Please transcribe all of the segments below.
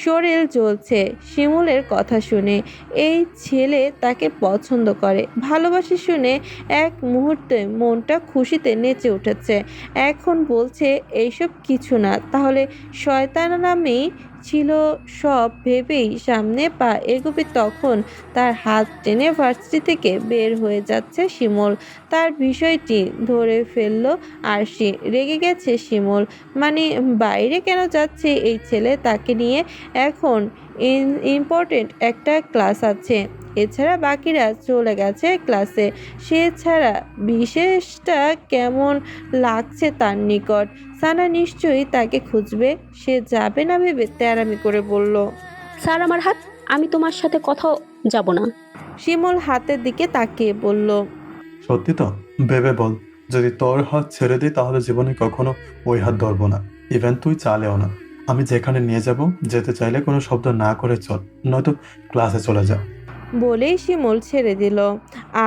শরীর জ্বলছে শিমুলের কথা শুনে। এই ছেলে তাকে পছন্দ করে, ভালোবাসে শুনে এক মুহূর্তে মনটা খুশিতে নেচে উঠেছে। এখন বলছে এইসব কিছু না, তাহলে শয়তান নামেই ছিল সব ভেবেই সামনে পা এগোবে, তখন তার হাত টেনে ভার্সিটি থেকে বের হয়ে যাচ্ছে শিমুল। তার বিষয়টি ধরে ফেললো আরশি। রেগে গেছে শিমুল, মানে বাইরে কেন যাচ্ছে এই ছেলে তাকে নিয়ে? এখন ইম্পর্টেন্ট একটা ক্লাস আছে, এছাড়া বাকিরা চলে গেছে ক্লাসে। সে ছাড়া বিশেষটা কেমন লাগছে তার নিকট। সানা নিশ্চয়ই তাকে খুঁজবে, সে যাবে না ভেবে তেড়ামি করে বলল, স্যার আমার হাত, আমি তোমার সাথে কোথাও যাব না। শিমুল হাতের দিকে তাকিয়ে বলল, সত্যি তো? ভেবে বল, যদি তোর হাত ছেড়ে দিই তাহলে জীবনে কখনো ওই হাত ধরবো না, ইভেন তুই চালেও না। আমি যেখানে নিয়ে যাব, যেতে চাইলে কোনো শব্দ না করে চল, নয়তো ক্লাসে চলে যা। বলেই শিমুল ছেড়ে দিল।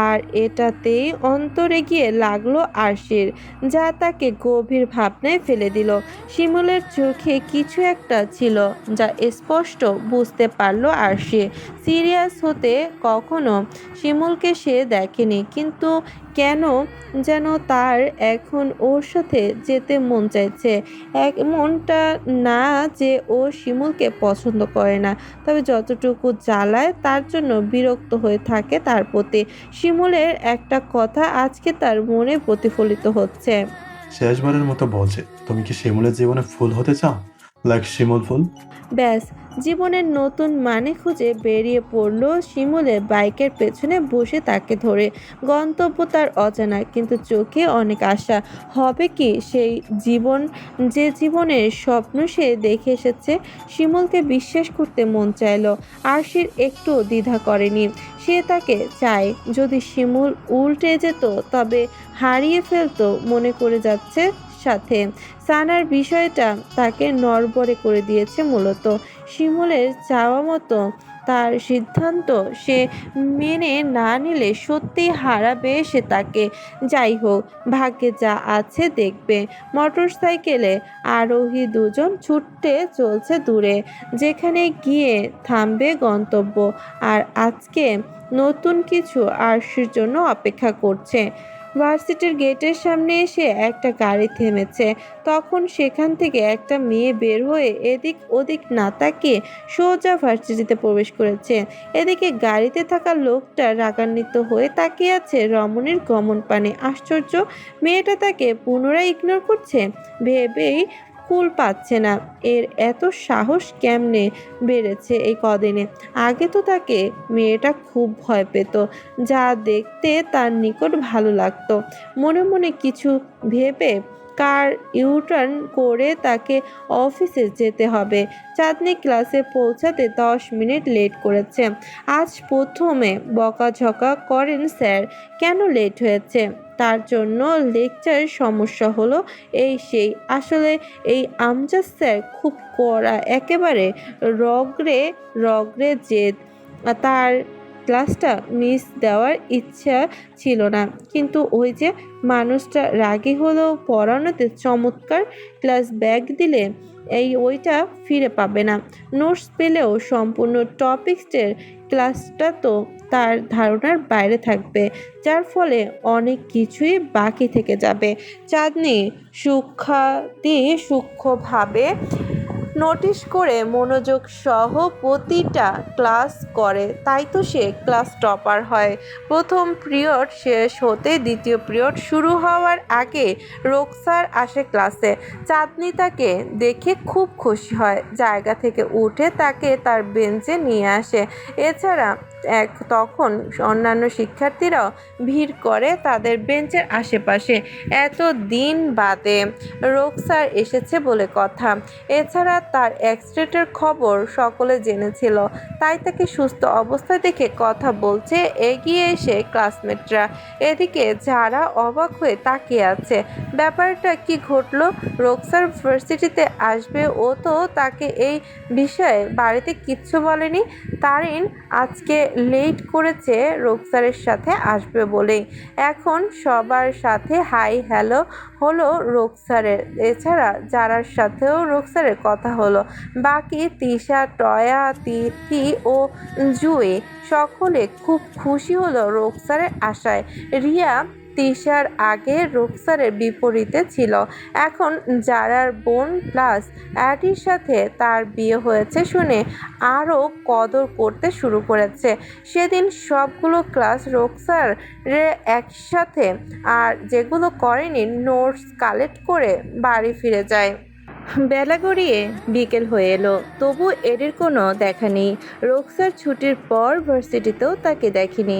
আর এটাতেই অন্তরে গিয়ে লাগলো আরশির, যা তাকে গভীর ভাবনায় ফেলে দিল। শিমুলের চোখে কিছু একটা ছিল যা স্পষ্ট বুঝতে পারলো আরশি। সিরিয়াস হতে কখনো শিমুলকে সে দেখেনি, কিন্তু কেন যেন তার এখন ওর সাথে যেতে মন চাইছে। মনটা না যে ও শিমুলকে পছন্দ করে না, তবে যতটুকু জ্বালায় তার জন্য বিরক্ত হয়ে থাকে তার প্রতি। শিমুলের একটা কথা আজকে তার মনে প্রতিফলিত হচ্ছে। শেষবারের মতো বলছে, তুমি কি শিমুলের জীবনে ফুল হতে চাও, লাইক শিমুল ফুল? ব্যাস, জীবনের নতুন মানে খুঁজে বেরিয়ে পড়লো শিমুলের বাইকের পেছনে বসে তাকে ধরে। গন্তব্য তার অজানা, কিন্তু চোখে অনেক আশা। হবে কি সেই জীবন, যে জীবনের স্বপ্ন সে দেখে এসেছে? শিমুলকে বিশ্বাস করতে মন চাইলো। আরশির একটু দ্বিধা করেনি, সে তাকে চায়। যদি শিমুল উল্টে যেত তবে হারিয়ে ফেলতো মনে করে যাচ্ছে সাথে। সানার বিষয়টা তাকে নড়বড়ে করে দিয়েছে মূলত। শিমুলের চাওয়া মতো তার সিদ্ধান্ত সে মেনে না নিলে সত্যিই হারাবে সে তাকে। যাই হোক, ভাগ্যে যা আছে দেখবে। মোটরসাইকেলে আরোহী দুজন ছুটতে চলছে দূরে, যেখানে গিয়ে থামবে গন্তব্য। আর আজকে নতুন কিছু আরশির জন্য অপেক্ষা করছে। ভার্সিটির গেটের সামনে এসে একটা গাড়ি থেমেছে। তখন সেখান থেকে একটা মেয়ে বের হয়ে এদিক ওদিক না তাকিয়ে সোজা ভার্সিটিতে প্রবেশ করেছে। এদিকে গাড়িতে থাকা লোকটা রাগান্বিত হয়ে তাকিয়ে আছে রমণীর গমন পানে। আশ্চর্য, মেয়েটা তাকে পুনরায় ইগনোর করছে ভেবেই কুল পাচ্ছে না। এর এত সাহস কেমনে বেড়েছে এই কদিনে? আগে তো তাকে মেয়েটা খুব ভয় পেত, যা দেখতে তার নিকট ভালো লাগতো। মনে মনে কিছু ভেবে কার ইউটার্ন করে তাকে অফিসে যেতে হবে। চাঁদনি ক্লাসে পৌঁছাতে 10 মিনিট লেট করেছে। আজ প্রথমে বকাঝকা করেন স্যার, কেন লেট হয়েছে? তার জন্য লেকচার সমস্যা হলো, এই সেই। আসলে এই আমজাদ স্যার খুব কড়া, একেবারে রগরে রগরে জেদ। তার ক্লাসটা মিস দেওয়ার ইচ্ছা ছিল না, কিন্তু ওই যে মানুষটা রাগী হলেও পড়ানোতে চমৎকার। ক্লাস ব্যাক দিলে ওইটা ফিরে পাবে না। নোটস পেলেও সম্পূর্ণ টপিক্সের ক্লাসটা তো তার ধারণার বাইরে থাকবে, যার ফলে অনেক কিছুই বাকি থেকে যাবে। চাঁদনি সূক্ষ্মভাবে নোটিশ করে মনোযোগ সহ প্রতিটা ক্লাস করে, তাই তো সে ক্লাস টপার হয়। প্রথম পিরিয়ড শেষ হতে দ্বিতীয় পিরিয়ড শুরু হওয়ার আগে রোকসার আসে ক্লাসে। চাঁদনি তাকে দেখে খুব খুশি হয়, জায়গা থেকে উঠে তাকে তার বেঞ্চে নিয়ে আসে। এছাড়া তখন অন্যান্য শিক্ষার্থীরাও ভিড় করে তাদের বেঞ্চের আশেপাশে। এত দিন বাদে রোকসার এসেছে বলে কথা। এছাড়া তার অ্যাক্সিডেন্টের খবর সকলে জেনেছিল, তাই তাকে সুস্থ অবস্থায় দেখে কথা বলছে এগিয়ে এসে ক্লাসমেটরা। এদিকে যারা অবাক হয়ে তাকিয়ে আছে, ব্যাপারটা কি ঘটলো? রোকসার ভার্সিটিতে আসবে, ও তো তাকে এই বিষয়ে বাড়িতে কিচ্ছু বলেনি। তারিন আজকে লেট করেছে রোকসারের সাথে আসবে বলেই। এখন সবার সাথে হাই হ্যালো হলো রোকসারের, এছাড়া যারার সাথেও রোকসারের কথা হলো। বাকি তিশা, টয়া, তিথি ও জুই সকলে খুব খুশি হলো রোকসারের আশায়। রিয়া তিশার আগে রোকসারের বিপরীতে ছিল। এখন জারার বোন প্লাস অ্যাডির সাথে তার বিয়ে হয়েছে শুনে আরও কদর করতে শুরু করেছে। সেদিন সবগুলো ক্লাস রোকসার একসাথে, আর যেগুলো করেনি নোটস কালেক্ট করে বাড়ি ফিরে যায়। বেলা গড়িয়ে বিকেল হয়ে এলো, তবু এডির কোনো দেখা নেই। রোকসার ছুটির পর ভার্সিটিতেও তাকে দেখেনি।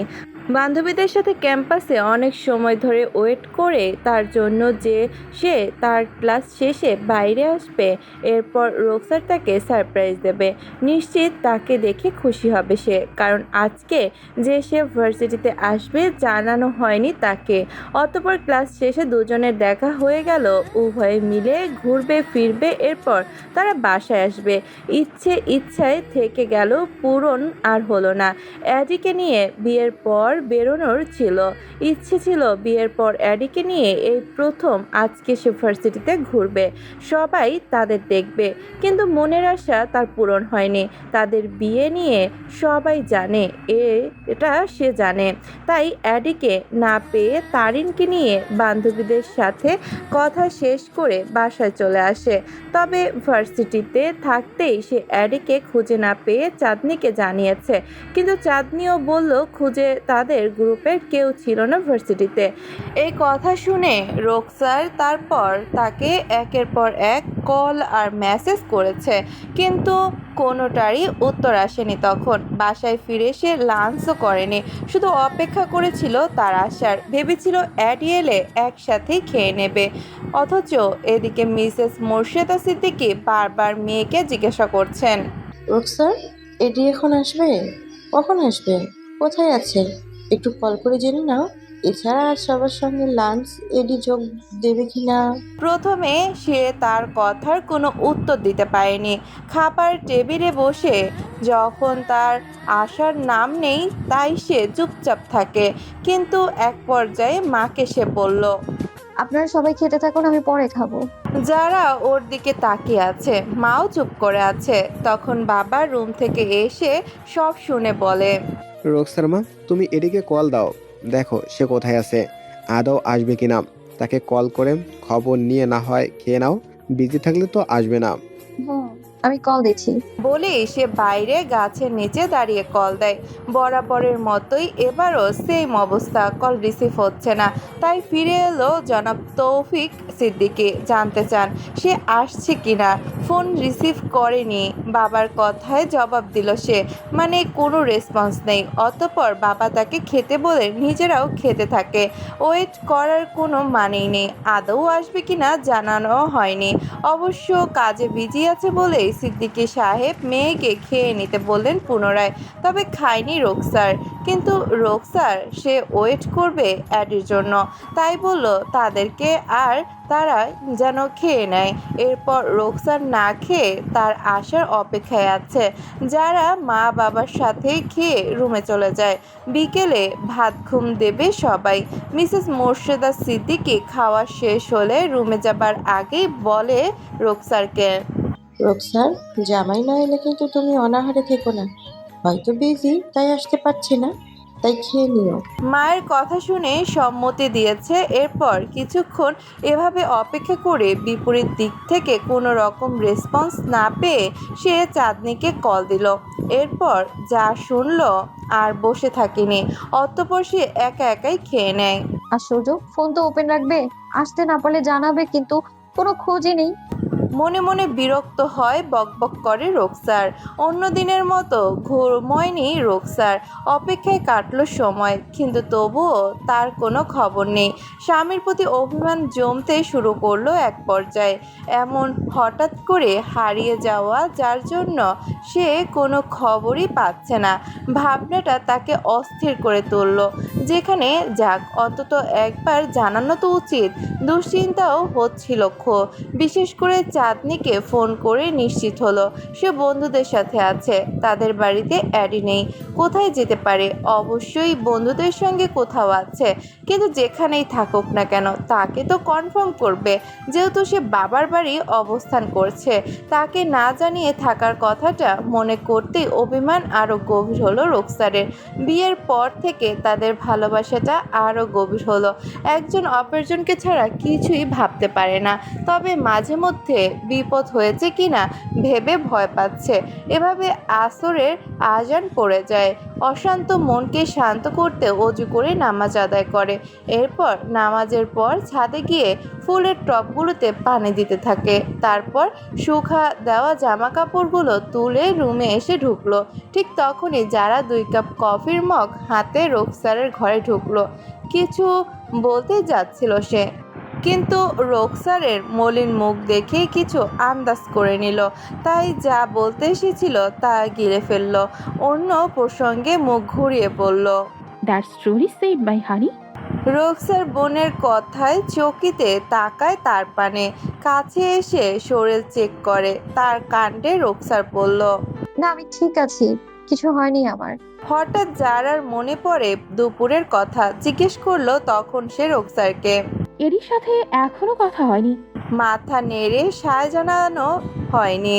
বান্ধবীদের সাথে ক্যাম্পাসে অনেক সময় ধরে ওয়েট করে তার জন্য যে সে তার ক্লাস শেষে বাইরে আসবে, এরপর রোকসার তাকে সারপ্রাইজ দেবে। নিশ্চিত তাকে দেখে খুশি হবে সে, কারণ আজকে যে সে ভার্সিটিতে আসবে জানানো হয়নি তাকে। অতঃপর ক্লাস শেষে দুজনের দেখা হয়ে গেল, উভয়ে মিলে ঘুরবে ফিরবে, এরপর তারা বাসায় আসবে। ইচ্ছায় থেকে গেল, পূরণ আর হলো না। অ্যাডিকে নিয়ে বিয়ের পর বেরোনোর ছিল ইচ্ছে ছিল, বিয়ের পর অ্যাডিকে নিয়ে এই প্রথম আজকে সে ভার্সিটিতে ঘুরবে, সবাই তাদের দেখবে। কিন্তু মনের আশা তার পূরণ হয়নি। তাদের বিয়ে নিয়ে সবাই জানে, এটা সে জানে। তাই অ্যাডিকে না পেয়ে তারিনকে নিয়ে বান্ধবীদের সাথে কথা শেষ করে বাসায় চলে আসে। তবে ভার্সিটিতে থাকতেই সে অ্যাডিকে খুঁজে না পেয়ে চাঁদনিকে জানিয়েছে, কিন্তু চাঁদনিও বলল খুঁজে তাদের গ্রুপের কেউ ছিল না ভার্সিটিতে। এই কথা শুনে রোকসার তারপর তাকে একের পর এক কল আর মেসেজ করেছে, কিন্তু কোনোটারই উত্তর আসেনি। তখন বাসায় ফিরে সে লাঞ্চও করেনি, শুধু অপেক্ষা করেছিল তার আসার। ভেবেছিল অ্যাডি এলে একসাথেই খেয়ে নেবে, অথচ এদিকে মিসেস মোর্শেদা সিদ্দিকী বারবার মেয়েকে জিজ্ঞাসা করছেন, রোকসার, এডি এখন আসবে? কখন আসবে? কোথায় আছে? একটু কল করে জেনে নাও। এছাড়া আর সবার সঙ্গে লাঞ্চ এডি যোগ দেবে কিনা। প্রথমে সে তার কথার কোনো উত্তর দিতে পারেনি। খাবার টেবিলে বসে যখন তার আসার নাম নেই, তাই সে চুপচাপ থাকে। কিন্তু এক পর্যায়ে মাকে সে বলল, আপনারা সবাই খেতে থাকুন, আমি পরে খাবো। যারা ওর দিকে তাকিয়ে আছে, মাও চুপ করে আছে। তখন বাবা রুম থেকে এসে সব শুনে বলে, রোকসার মা, তুমি এডিকে কল দাও, দেখো সে কোথায় আছে, আদৌ আসবে কিনা। তাকে কল করে খবর নিয়ে না হয় খেয়ে নাও, বিজি থাকলে তো আসবে না। আমি কল দিচ্ছি। বলেই সে বাইরে গাছের নিচে দাঁড়িয়ে কল দেয়। বরাবরের মতোই এবারও সেম অবস্থা, কল রিসিভ হচ্ছে না। তাই ফিরে এলো জনাব তৌফিক সিদ্দিকী, জানতে চান সে আসছে কিনা। ফোন রিসিভ করেনি, বাবার কথায় জবাব দিল সে, মানে কোনো রেসপন্স নেই। অতঃপর বাবা তাকে খেতে বলে নিজেরাও খেতে থাকে। ওয়েট করার কোনো মানেই নেই, আদৌ আসবে কিনা জানানো হয়নি। অবশ্য কাজে বিজি আছে বলেই সিদ্দিকী সাহেব মেয়েকে খেয়ে নিতে বললেন পুনরায়। তবে খায়নি রোকসার, কিন্তু রোকসার সে ওয়েট করবে অ্যাডির জন্য, তাই বলল তাদেরকে আর তারা যেন খেয়ে নেয়। এরপর রোকসার না খেয়ে তার আসার অপেক্ষায় আছে। যারা মা বাবার সাথে খেয়ে রুমে চলে যায়। বিকেলে ভাত ঘুম দেবে সবাই। মিসেস মোর্শেদা সিদ্দিকী খাওয়া শেষ হলে রুমে যাবার আগেই বলে রোকসারকে, রোকসার, জামাই না এলে কিন্তু তুমি অনাহারে থেকো না। হয়তো বিজি, তাই আসতে পারছে না, তাই খেয়ে নিও। মায়ের কথা শুনে সম্মতি দিয়েছে। এরপর কিছুক্ষণ এভাবে অপেক্ষা করে বিপরীত দিক থেকে কোনো রকম রেসপন্স না পেয়ে সে চাঁদনিকে কল দিল। এরপর যা শুনলো আর বসে থাকেনি, অতঃপর সে একা একাই খেয়ে নেয়। আশ্চর্য, ফোন তো ওপেন রাখবে, আসতে না পারলে জানাবে, কিন্তু কোনো খোঁজই নেই। মনে মনে বিরক্ত হয়, বকবক করে রোকসার। অন্য দিনের মতো ঘুমোয়নি রোকসার। অপেক্ষায় কাটলো সময়, কিন্তু তবুও তার কোনো খবর নেই। স্বামীর প্রতি অভিমান জমতে শুরু করলো এক পর্যায়ে। এমন হঠাৎ করে হারিয়ে যাওয়া, যার জন্য সে কোনো খবরই পাচ্ছে না, ভাবনাটা তাকে অস্থির করে তুলল। যেখানে যাক, অন্তত একবার জানানো তো উচিত। দুশ্চিন্তাও হচ্ছিল খুব, বিশেষ করে চাঁদনিকে ফোন করে নিশ্চিত হলো সে বন্ধুদের সাথে আছে, তাদের বাড়িতে অ্যাডি নেই। কোথায় যেতে পারে? অবশ্যই বন্ধুদের সঙ্গে কোথাও আছে, কিন্তু যেখানেই থাকুক না কেন তাকে তো কনফার্ম করবে। যেহেতু সে বাবার বাড়ি অবস্থান করছে, তাকে না জানিয়ে থাকার কথাটা মনে করতেই অভিমান আরও গভীর হলো রুকসারের। বিয়ের পর থেকে তাদের ভালোবাসাটা আরও গভীর হলো। একজন অপরজনকে ছাড়া কিছুই ভাবতে পারে না, তবে মাঝে মধ্যে বিপদ হয়েছে কিনা ভেবে ভয় পাচ্ছে। এভাবে আসরের আজান পড়ে যায়। অশান্ত মনকে শান্ত করতে অজু করে নামাজ আদায় করে। এরপর নামাজের পর ছাদে গিয়ে ফুলের টবগুলোতে পানি দিতে থাকে। তারপর শুকা দেওয়া জামা কাপড়গুলো তুলে রুমে এসে ঢুকলো। ঠিক তখনই যারা 2 কাপ কফির মগ হাতে রুকসারের ঘরে ঢুকলো। কিছু বলতে যাচ্ছিল সে, কিন্তু রুকসারের মলিন মুখ দেখে কিছু আন্দাজ করে নিল, তাই যা বলতে এসেছিল তা গিলে ফেলল। অন্য প্রসঙ্গে মুখ ঘুরিয়ে বলল। দ্যাটস ট্রুলি সেড বাই হানি। রুকসার বোনের কথায় চকিতে তাকায় তার পানে। কাছে এসে শরীর চেক করে তার কাণ্ডে রুকসার বলল। না, আমি ঠিক আছি, কিছু হয়নি আমার। হঠাৎ যারার মনে পড়ে দুপুরের কথা, জিজ্ঞেস করলো তখন সে রুকসারকে। এরই সাথে এখনো কথা হয়নি? মাথা নেড়ে সায় জানানো হয়নি।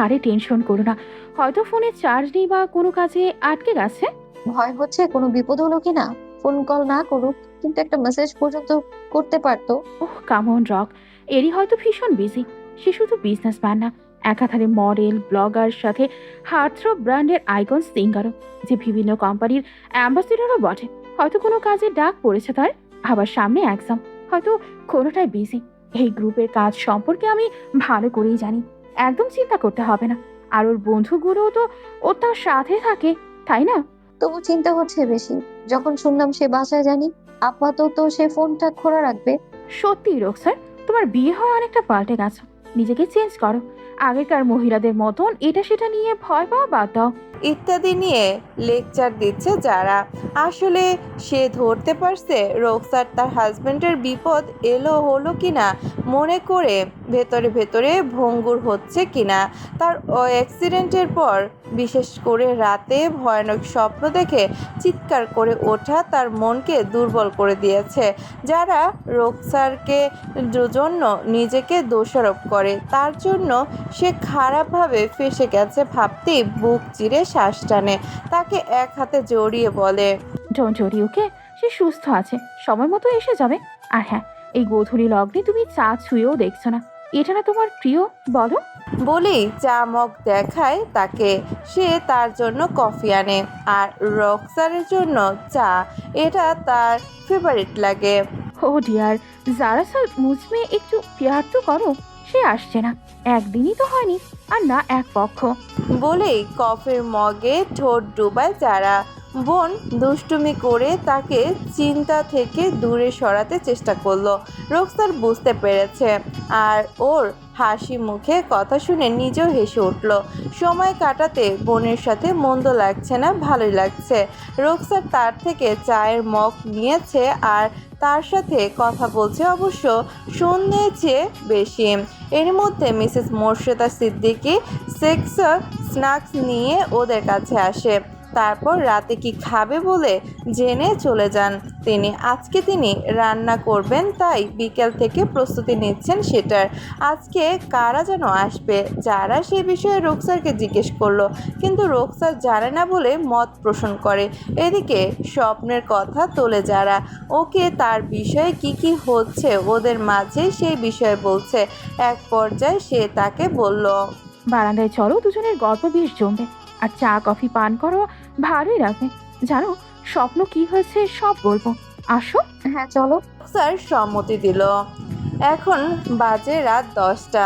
আরে টেনশন করো না, হয়তো ফোনে চার্জ নেই বা কোনো কাজে আটকে গেছে। ভয় হচ্ছে কোনো বিপদ হলো কিনা। ফোন কল না করুক, কিন্তু একটা মেসেজ পর্যন্ত করতে পারতো। ওহ কাম অন রক, এরই হয়তো ভীষণ বিজি। সে শুধু বিজনেসম্যান না, একাধারে মডেল, ব্লগার, সাথে হার্থ্রো ব্র্যান্ডের আইকন সিঙ্গারও, যে বিভিন্ন কোম্পানির অ্যাম্বাসেডরও বটে। হয়তো কোনো কাজে ডাক পড়েছে তার, আবার সামনে এক্সাম, হয়তো কোনোটাই বিজি। এই গ্রুপের কাজ সম্পর্কে আমি ভালো করেই জানি, একদম চিন্তা করতে হবে না। আর ওর বন্ধুগুলোও তো ওর তার সাথে থাকে, তাই না? তবু চিন্তা হচ্ছে বেশি যখন শুনলাম সে বাসায় জানি। আপাতত সে ফোনটা খোলা রাখবে। সত্যি রোকসার, তোমার বিয়ে হয় অনেকটা পাল্টে গেছো। নিজেকে চেঞ্জ করো, আগেকার মহিলাদের মতন এটা সেটা নিয়ে ভয় পাওয়া বাদ দাও। ইত্যাদি নিয়ে লেকচার দিচ্ছে যারা। আসলে সে ধরতে পারছে রুকসার তার হাজবেন্ডের বিপদ এলো হলো কিনা মনে করে ভেতরে ভেতরে ভঙ্গুর হচ্ছে কিনা। তার অ্যাক্সিডেন্টের পর বিশেষ করে রাতে ভয়ানক স্বপ্ন দেখে চিৎকার করে ওঠা তার মনকে দুর্বল করে দিয়েছে। যারা রুকসারকে জন্য নিজেকে দোষারোপ করে, তার জন্য সে খারাপভাবে ফেঁসে গেছে ভাবতেই বুক চিরে শ্বাস টানে। তাকে এক হাতে জড়িয়ে বলে। ডোন্ট ওয়ারি, ওকে? সে সুস্থ আছে, সময় মতো এসে যাবে। আর হ্যাঁ, এই গোধূলি লগ্নে তুমি চা ছুঁয়েও দেখছো না, এটা না তোমার প্রিয়? বলো। বলেই চা মগ দেখায় তাকে। সে তার জন্য কফি আনে আর রুকসারের জন্য চা। এটা তার ফেভারিট লাগে। ও ডিয়ার, যারা স্যার মুজমে একটু প্যার তো করো। সে আসছে না, একদিনই তো হয়নি, আর না এক পক্ষ। বলেই কফির মগে ঠোঁট ডুবায় যারা। বোন দুষ্টুমি করে তাকে চিন্তা থেকে দূরে সরাতে চেষ্টা করলো। রুকসার বুঝতে পেরেছে, আর ওর হাসি মুখে কথা শুনে নিজেও হেসে উঠল। সময় কাটাতে বোনের সাথে মন্দ লাগছে না, ভালোই লাগছে। রুকসার তার থেকে চায়ের মগ নিয়েছে আর তার সাথে কথা বলছে, অবশ্য শুনেছে বেশি। এর মধ্যে মিসেস মোর্শেদা সিদ্দিকী সেক্সর স্ন্যাক্স নিয়ে ওদের কাছে আসে। তারপর রাতে কি খাবে বলে জেনে চলে যান তিনি। আজকে তিনি রান্না করবেন, তাই বিকেল থেকে প্রস্তুতি নিচ্ছেন সেটার। আজকে কারা যেন আসবে, যারা সে বিষয়ে রুকসারকে জিজ্ঞেস করলো, কিন্তু রুকসার জানে না বলে মত পোষণ করে। এদিকে স্বপ্নের কথা তোলে যারা, ওকে তার বিষয়ে কি হচ্ছে ওদের মাঝে সেই বিষয়ে বলছে। এক পর্যায়ে সে তাকে বলল। বারান্দায় চলো, দুজনের গল্প বেশ জমবে, আর চা কফি পান করো, ভালোই লাগবে। জানো স্বপ্ন কি হয়েছে সব বলবো, আসো। হ্যাঁ চলো। স্যার সম্মতি দিল। এখন বাজে রাত 10টা।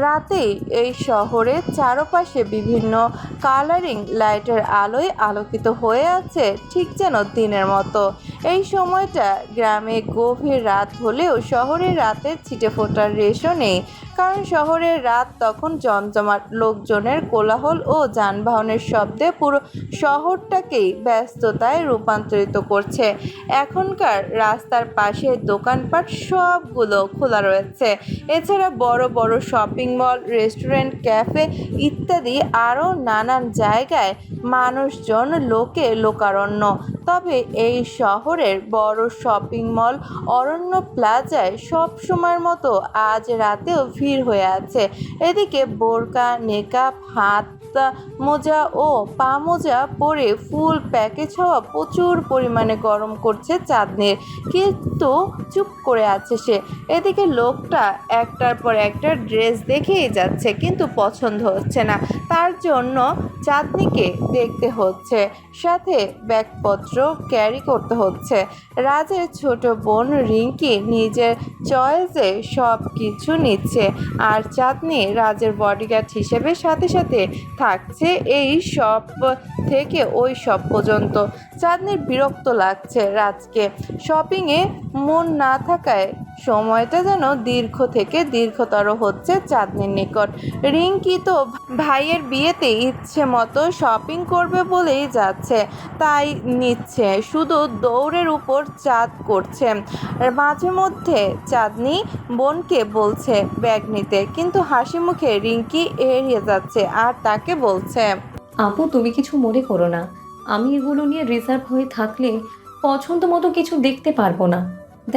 রাতেই এই শহরের চারপাশে বিভিন্ন কালারিং লাইটের আলোয় আলোকিত হয়ে আছে, ঠিক যেন দিনের মতো। এই সময়টা গ্রামে গভীর রাত হলেও শহরের রাতের ছিটেফোঁটার রেশও নেই, কারণ শহরের রাত তখন জমজমাট, লোকজনের কোলাহল ও যানবাহনের শব্দে পুরো শহরটাকেই ব্যস্ততায় রূপান্তরিত করছে। এখনকার রাস্তার পাশে দোকানপাট সবগুলো খোলা রয়েছে। এছাড়া বড় বড় শপিং মল, রেস্টুরেন্ট, ক্যাফে ইত্যাদি আরও নানান জায়গায় মানুষজন, লোকারণ্য। তবে এই শহরের বড় শপিং মল অরণ্য প্লাজায় সবসময়ের মতো আজ রাতেও ভিড় হয়ে আছে। এদিকে বোরকা, নেকাব, হাত মোজা ও পা মোজা পরে ফুল প্যাকেজ হওয়া প্রচুর পরিমাণে গরম করছে চাঁদনির, কিন্তু চুপ করে আছে সে। এদিকে লোকটা একটার পর একটা ড্রেস দেখেই যাচ্ছে, কিন্তু পছন্দ হচ্ছে না। তার জন্য চাঁদনিকে দেখতে হচ্ছে, সাথে ব্যাগপত্র ক্যারি করতে হচ্ছে। রাজের ছোট বোন রিঙ্কি নিজের চয়েসে সব কিছু নিচ্ছে, আর চাঁদনি রাজের বডিগার্ড হিসেবে সাথে সাথে থাকছে এই সব থেকে ওই সব পর্যন্ত। চাঁদনির বিরক্ত লাগছে রাজকে। শপিংয়ে মন না থাকায় সময়টা যেন দীর্ঘ থেকে দীর্ঘতর হচ্ছে চাঁদনির নিকট। রিঙ্কি তো ভাইয়ের বিয়েতে ইচ্ছে মতো শপিং করবে বলেই যাচ্ছে, তাই নিচ্ছে, শুধু দৌড়ের উপর চাঁদ করছে। মাঝে মধ্যে চাঁদনি বোনকে বলছে ব্যাগ নিতে, কিন্তু হাসি মুখে রিঙ্কি এড়িয়ে যাচ্ছে আর তাকে বলছে, আপু তুমি কিছু মনে করো না, আমি এগুলো নিয়ে রিজার্ভ হয়ে থাকলে পছন্দ মতো কিছু দেখতে পারবো না।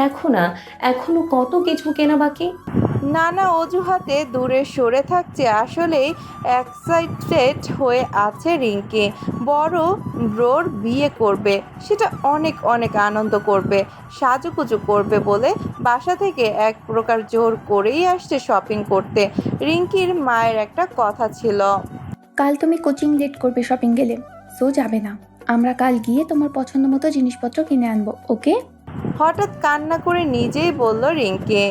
দেখো না এখনো কত কিছু কেনা বাকি। নানা অজুহাতে দূরে সরে থাকছে। আসলেই এক্সাইটেড হয়ে আছে রিঙ্কি। বড় ব্রোর বিয়ে করবে, সেটা অনেক অনেক আনন্দ করবে, সাজুগুজু করবে বলে বাসা থেকে এক প্রকার জোর করেই আসছে শপিং করতে। রিঙ্কির মায়ের একটা কথা ছিল, কাল তুমি কোচিং লেট করবে শপিং গেলে, সো যাবে না। আমরা কাল গিয়ে তোমার পছন্দ মতো জিনিসপত্র কিনে আনবো, ওকে? হঠাৎ কান্না করে নিজেই বলল রিঙ্কি।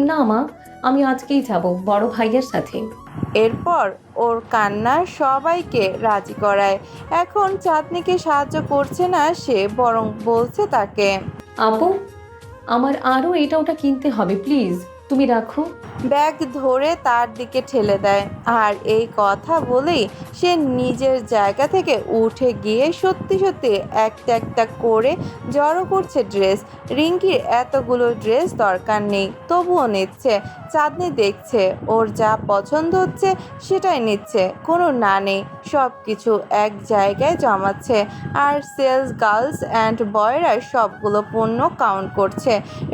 না মা, আমি আজকেই যাব বড় ভাইয়ের সাথে। এরপর ওর কান্না সবাইকে রাজি করায়। এখন চাঁদনিকে সাহায্য করছে না সে, বরং বলছে তাকে, আপু আমার আরও এটা ওটা কিনতে হবে, প্লিজ তুমি রাখো। ব্যাগ ধরে তার দিকে ঠেলে দেয়। আর এই কথা বলেই সে নিজের জায়গা থেকে উঠে গিয়ে সত্যি সত্যি একটা একটা করে জড়ো করছে ড্রেস। রিঙ্কির এতগুলো ড্রেস দরকার নেই, তবুও নিচ্ছে। চাঁদনি দেখছে ওর যা পছন্দ হচ্ছে সেটাই নিচ্ছে, কোনো না নেই, সব কিছু এক জায়গায় জমাচ্ছে। আর সেলস গার্লস অ্যান্ড বয়রা সবগুলো পণ্য কাউন্ট করছে।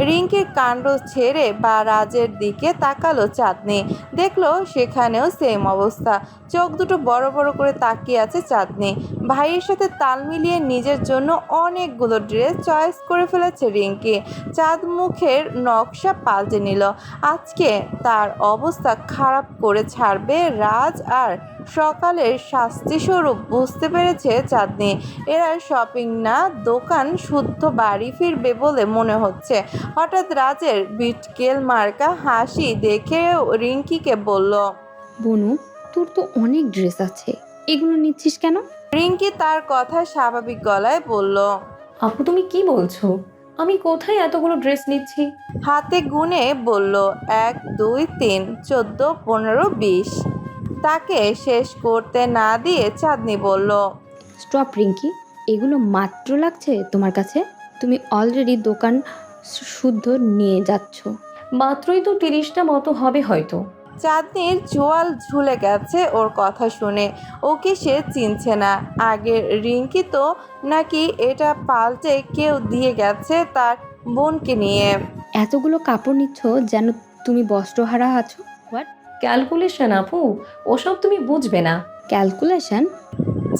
রিঙ্কির কাণ্ড ছেড়ে বা রাজের দিকে তাকালো চাঁদনি, দেখলো সেখানেও সেম অবস্থা। চোখ দুটো বড় বড় করে তাকিয়ে আছে চাঁদনি। ভাইয়ের সাথে তাল মিলিয়ে নিজের জন্য অনেকগুলো ড্রেস চয়েস করে ফেলেছে রিঙ্কি। চাঁদ মুখের নকশা পাল্টে নিল। আজকে তার অবস্থা খারাপ করে ছাড়বে রাজ, আর সকালের শাস্তিস্বরূপ বুঝতে পেরেছে চাঁদনি। এরা শপিং না দোকান, শুদ্ধ বাড়ি ফিরবে বলে মনে হচ্ছে। হঠাৎ রাজের বিটকেল মার্কা হাসি দেখে রিঙ্কিকে বলল, বনু, তোর তো অনেক ড্রেস আছে, এগুলো নিচ্ছিস কেন? রিঙ্কি তার কথা স্বাভাবিক গলায় বলল, আপু তুমি কি বলছো? আমি কোথায় এতগুলো ড্রেস নিচ্ছি? হাতে গুনে বলল, 1 2 3 14 15 20। তাকে শেষ করতে না দিয়ে চাঁদনি বলল, স্টপ রিঙ্কি, এগুলো মাত্র লাগছে তোমার কাছে? তুমি অলরেডি দোকান শুদ্ধ নিয়ে যাচ্ছ। মাত্রই তো 30টা মতো হবে হয়তো। চাঁদনির চোয়াল ঝুলে গেছে ওর কথা শুনে। ওকে সে চিনছে না। আগের রিঙ্কি তো নাকি এটা পাল্টে কেউ দিয়ে গেছে তার বোনকে নিয়ে। এতগুলো কাপড় নিচ্ছ যেন তুমি বস্ত্রহারা আছো। হোয়াট? ক্যালকুলেশন আপু, ওসব তুমি বুঝবে না। ক্যালকুলেশন?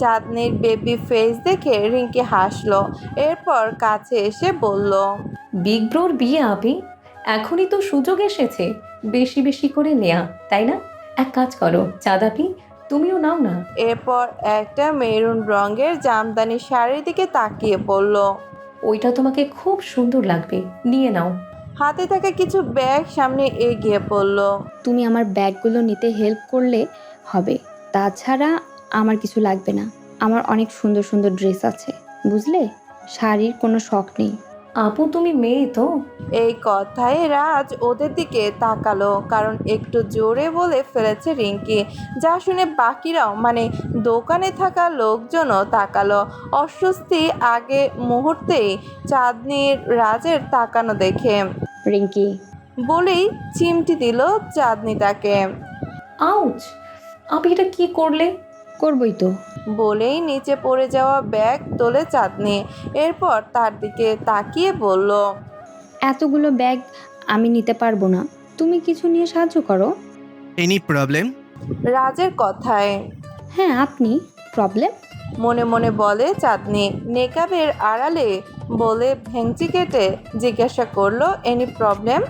চাঁদনির বেবি ফেস দেখে রিঙ্কি হাসলো। এরপর কাছে এসে বলল, বিগ ব্রোর বিয়ে আপি, এখনই তো সুযোগ এসেছে বেশি বেশি করে নেয়া, তাই না? এক কাজ করো চাঁদ আপি, তুমিও নাও না। এরপর একটা মেরুন রঙের জামদানি শাড়ির দিকে তাকিয়ে বলল, ওইটা তোমাকে খুব সুন্দর লাগবে, নিয়ে নাও। হাতে থাকা কিছু ব্যাগ সামনে এগিয়ে পড়ল। তুমি আমার ব্যাগগুলো নিতে হেল্প করলে হবে, তাছাড়া আমার কিছু লাগবে না। আমার অনেক সুন্দর সুন্দর ড্রেস আছে, বুঝলে? শাড়ির কোনো শখ নেই। আপু তুমি মেয়ে তো। এই কথায় রাজ ওদের দিকে তাকালো, কারণ একটু জোরে বলে ফেলেছে রিঙ্কি, যা শুনে বাকিরাও মানে দোকানে থাকা লোকজনও তাকালো। অস্বস্তি আগে মুহূর্তেই চাঁদনির রাজের তাকানো দেখে রিঙ্কি, বলেই চিমটি দিল চাঁদনি তাকে। আউচ! আপনি এটা কি করলে? করবই তো। বলেই নিচে পড়ে যাওয়া ব্যাগ তোলে চাঁদনি, এরপর তার দিকে তাকিয়ে বলল, এতগুলো ব্যাগ আমি নিতে পারবো না, তুমি কিছু নিয়ে সাহায্য করো। Any problem? রাজের কথায় হ্যাঁ, আপনি প্রবলেম? মনে মনে বলে চাঁদনি। নেকাবের আড়ালে বলে ভেঙচি কেটে জিজ্ঞাসা করলো, এনি প্রবলেম?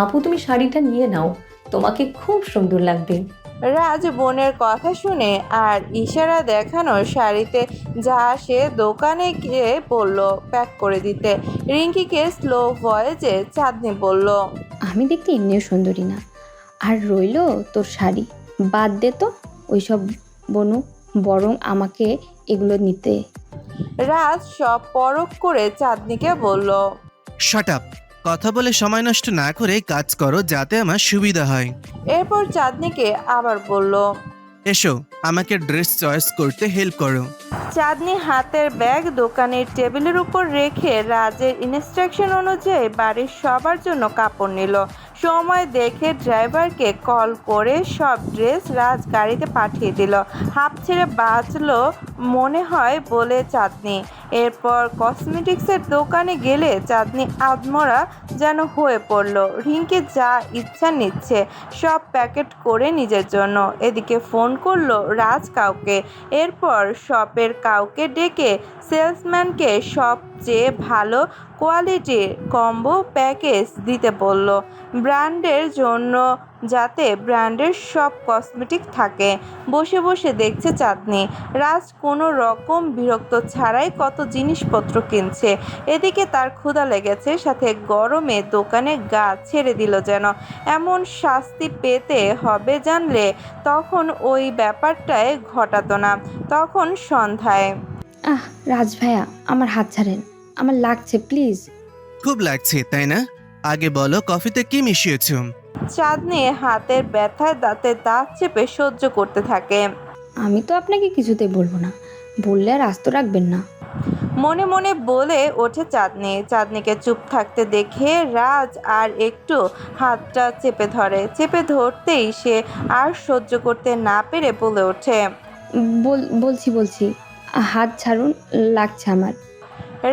আপু তুমি শাড়িটা নিয়ে নাও, তোমাকে খুব সুন্দর লাগবে। রাজ বোনের কথা শুনে আর ইশারা দেখানো শাড়িতে যা সে দোকানে গিয়ে বলল প্যাক করে দিতে। রিঙ্কিকে স্লো ভয়েসে চাঁদনি বলল, আমি দেখতে এমনিও সুন্দরী না। আর রইলো তোর শাড়ি, বাদ দে তো ওইসব বনু, বরং আমাকে এগুলো নিতে। রাজ সব পরখ করে চাঁদনিকে বলল, শাট আপ! কথা বলে সময় নষ্ট না করে কাজ করো, যাতে আমার সুবিধা হয়। এরপর চাঁদনিকে আবার বলল, এসো, আমাকে ড্রেস চয়েস করতে হেল্প করো। চাঁদনি হাতের ব্যাগ দোকানের টেবিলের উপর রেখে রাজের ইনস্ট্রাকশন অনুযায়ী বাড়ির সবার জন্য কাপড় নিল। সময় দেখে ড্রাইভারকে কল করে সব ড্রেস রাজ গাড়িতে পাঠিয়ে দিল। হাঁপ ছেড়ে বাঁচলো মনে হয় বলে চাঁদনি। এরপর কসমেটিক্সের দোকানে গেলে চাঁদনি আধমরা যেন হয়ে পড়ল। রিঙ্কি যা ইচ্ছা নিচ্ছে, সব প্যাকেট করে নিজের জন্য। এদিকে ফোন করলো রাজ কাউকে, এরপর শপের কাউকে ডেকে সেলসম্যানকে সবচেয়ে ভালো কোয়ালিটির কম্বো প্যাকেজ দিতে বলল, ব্র্যান্ডের জন্য, যাতে ব্র্যান্ডের সব কসমেটিক থাকে। বসে বসে দেখছে চাঁদনি রাজ কোনো রকম বিরক্ত ছাড়াই কত জিনিসপত্র কিনছে। এদিকে তার ক্ষুধা লেগেছে, সাথে গরমে দোকানে গা ছেড়ে দিল যেন। এমন শাস্তি পেতে হবে জানলে তখন ওই ব্যাপারটায় ঘটাতো না। তখন সন্ধ্যায় আহ রাজ ভাইয়া, আমার হাত ছাড়েন, আমার লাগছে প্লিজ। খুব লাগছে তাই না? আগে বলো, কফিতে কি মিশিয়েছ? চাঁদনি হাতের ব্যথায় দাঁতে দাঁত চেপে সহ্য করতে থাকে। আমি তো আপনাকে কিছুতেই বলবো না, বললে আর আস্ত রাখবেন না। মনে মনে বলে ওঠে চাঁদনি। চাঁদনিকে চুপ থাকতে দেখে রাজ আর একটু হাতটা চেপে ধরতেই সে আর সহ্য করতে না পেরে বলে ওঠে, বলছি হাত ছাড়ুন, লাগছে আমার।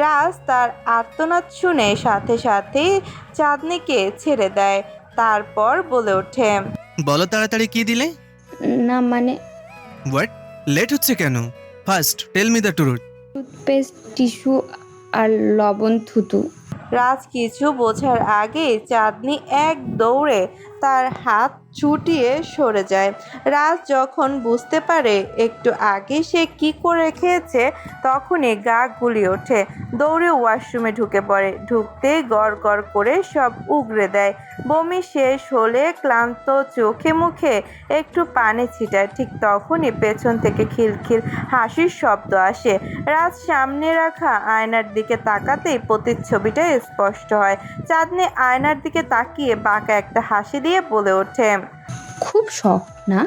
রাজ তার আর্তনাদ শুনে সাথে সাথেই চাঁদনিকে ছেড়ে দেয়। তারপর বলে ওঠে, বলো তাড়াতাড়ি, কি দিলে? না মানে হোয়াট? লেট হচ্ছে কেন? First tell me the truth. Toothpaste, tissue আর লবণ, থুতু। রাজ কিছু বোঝার আগেই চাঁদনি এক দৌড়ে তার হাত ছুটিয়ে সরে যায়। রাজ যখন বুঝতে পারে একটু আগে সে কি করে খেয়েছে, তখনই গা গুলিয়ে ওঠে। দৌড়ে ওয়াশরুমে ঢুকে পড়ে। ঢুকতেই গড় গড় করে সব উগরে দেয়। বমি শেষ হলে ক্লান্ত চোখে মুখে একটু পানি ছিটায়। ঠিক তখনই পেছন থেকে খিলখিল হাসির শব্দ আসে। রাজ সামনে রাখা আয়নার দিকে তাকাতেই প্রতিচ্ছবিটা স্পষ্ট হয়। চাঁদনি আয়নার দিকে তাকিয়ে বাঁকা একটা হাসি দিয়ে বলে ওঠে, খুব শখ না